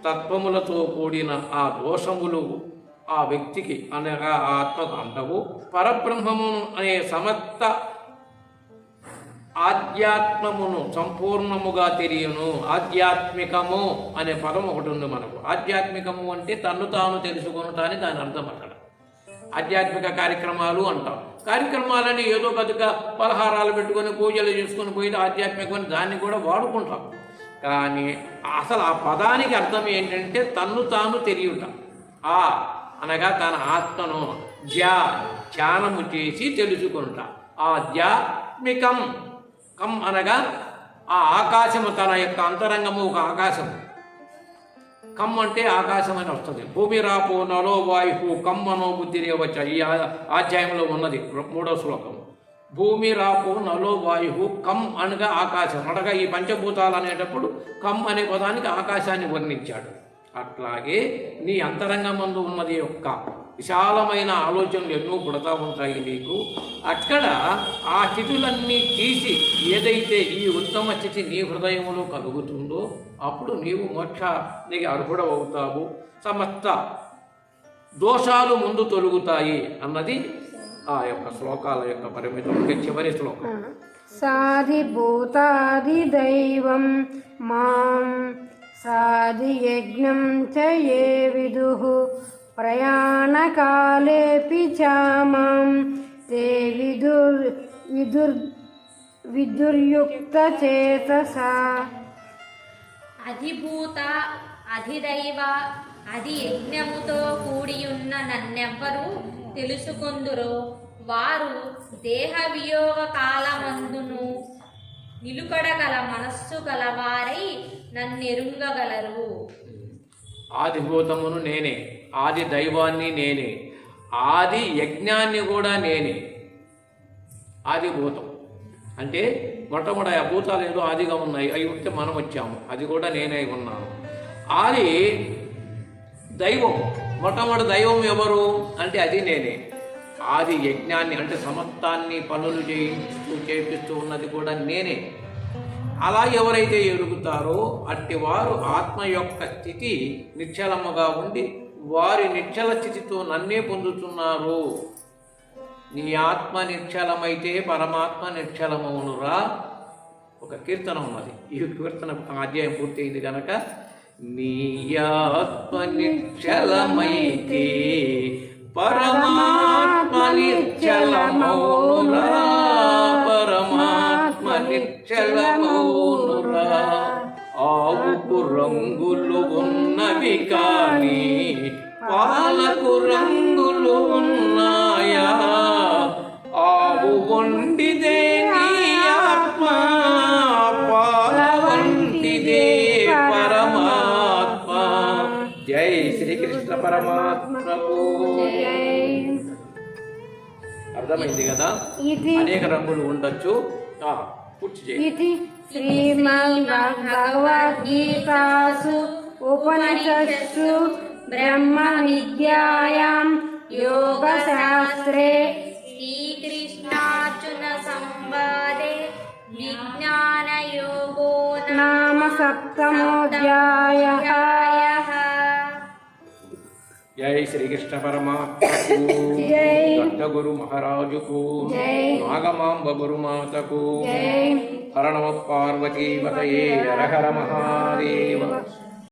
తత్వములతో కూడిన ఆ దోషములు ఆ వ్యక్తికి అనగా ఆత్మకు అంటవు. పరబ్రహ్మము అనే సమస్త ఆధ్యాత్మమును సంపూర్ణముగా తెలియను. ఆధ్యాత్మికము అనే పదం ఒకటి ఉంది మనకు. ఆధ్యాత్మికము అంటే తన్ను తాను తెలుసుకొనటానికి దాని అర్థం. అక్కడ ఆధ్యాత్మిక కార్యక్రమాలు అంటాం. కార్యక్రమాలని ఏదో కొద్దిగా పలహారాలు పెట్టుకొని పూజలు చేసుకొని పోయి ఆధ్యాత్మికమని దాన్ని కూడా వాడుకుంటాం. కానీ అసలు ఆ పదానికి అర్థం ఏంటంటే తన్ను తాను తెలియట. అనగా తన ఆత్మను ధ్యానము చేసి తెలుసుకుంట. ఆధ్యాత్మికం. కం అనగా ఆ ఆకాశము, తన యొక్క అంతరంగము ఒక ఆకాశం. కమ్ అంటే ఆకాశం అని వస్తుంది. భూమి రాపో నలో వాయు కమ్ మనో బుద్ధిరేవచ్చ ఈ అధ్యాయంలో ఉన్నది 3వ శ్లోకం. భూమి రాపో నలో వాయు కమ్ అనగా ఆకాశం. అనగా ఈ పంచభూతాలు అనేటప్పుడు కమ్ అనే పదానికి ఆకాశాన్ని వర్ణించాడు. అట్లాగే నీ అంతరంగమందు ఉన్నది యొక్క విశాలమైన ఆలోచనలు ఎన్నో పుడతా ఉంటాయి నీకు. అక్కడ ఆ స్థితులన్నీ తీసి ఏదైతే ఈ ఉత్తమ స్థితి నీ హృదయంలో కలుగుతుందో అప్పుడు నీవు మోక్షానికి అర్హుడవుతావు. సమస్త దోషాలు ముందు తొలుగుతాయి అన్నది ఆ యొక్క శ్లోకాల యొక్క పరిమితం. చివరి శ్లోకం. సాధిభూతాది దైవం మాం సాధియజ్ఞం చ ఏ విదుః ప్రయాణకాలేపి చ మాం తే విదుర్యుక్తచేతసా. అధిభూత అధిదైవ అధి యజ్ఞముతో కూడియున్న నన్నెవ్వరు తెలుసుకొందురో వారు దేహ వియోగ కాలమందును నిలుకడగల మనస్సు గలవారై నన్నెరుంగగలరు. ఆదిభూతమును నేనే, ఆది దైవాన్ని నేనే, ఆది యజ్ఞాన్ని కూడా నేనే. ఆదిభూతం అంటే మొట్టమొదటి ఆ భూతాలు ఏదో ఆదిగా ఉన్నాయి, అవి ఉంటే మనం వచ్చాము, అది కూడా నేనే ఉన్నాను. ఆది దైవం, మొట్టమొదటి దైవం ఎవరు అంటే అది నేనే. ఆది యజ్ఞాన్ని అంటే సమస్తాన్ని పనులు చేపిస్తూ ఉన్నది కూడా నేనే. అలా ఎవరైతే ఎరుగుతారో అట్టివారు ఆత్మ యొక్క స్థితి నిశ్చలముగా ఉండి వారి నిశ్చల స్థితితో నన్నే పొందుతున్నారు. నీ ఆత్మ నిశ్చలమైతే పరమాత్మ నిశ్చలమవునురా. ఒక కీర్తన ఉన్నది. ఈ కీర్తన అధ్యాయం పూర్తయింది కనుక నీ ఆత్మ నిశ్చలమైతే పరమాత్మ నిశ్చలమౌనురా, పరమాత్మ నిశ్చలమౌనురా. ఆవుకు రంగులు ఉన్నవి కానీ పాలకు రంగులు ఉన్నాయా? ఆవు వంటిదే నీ ఆత్మ, పాల వంటిదే పరమాత్మ. జై శ్రీకృష్ణ పరమాత్మకు. అర్థమైంది కదా? అనేక రంగులు ఉండొచ్చు. ఇది శ్రీమద్భగవద్గీతాసు ఉపనిషత్సు బ్రహ్మ విద్యాయాం యోగశాస్త్రే శ్రీకృష్ణార్జున సంవాదే విజ్ఞాన సప్తమోధ్యాయః. జై శ్రీకృష్ణ పరమాత్మకు, జై. దత్త గురు మహారాజుకు, జై. నాగమాంబ గురుమాతకు, జై. హర నమ పార్వతీ పతయే హర హర మహాదేవ.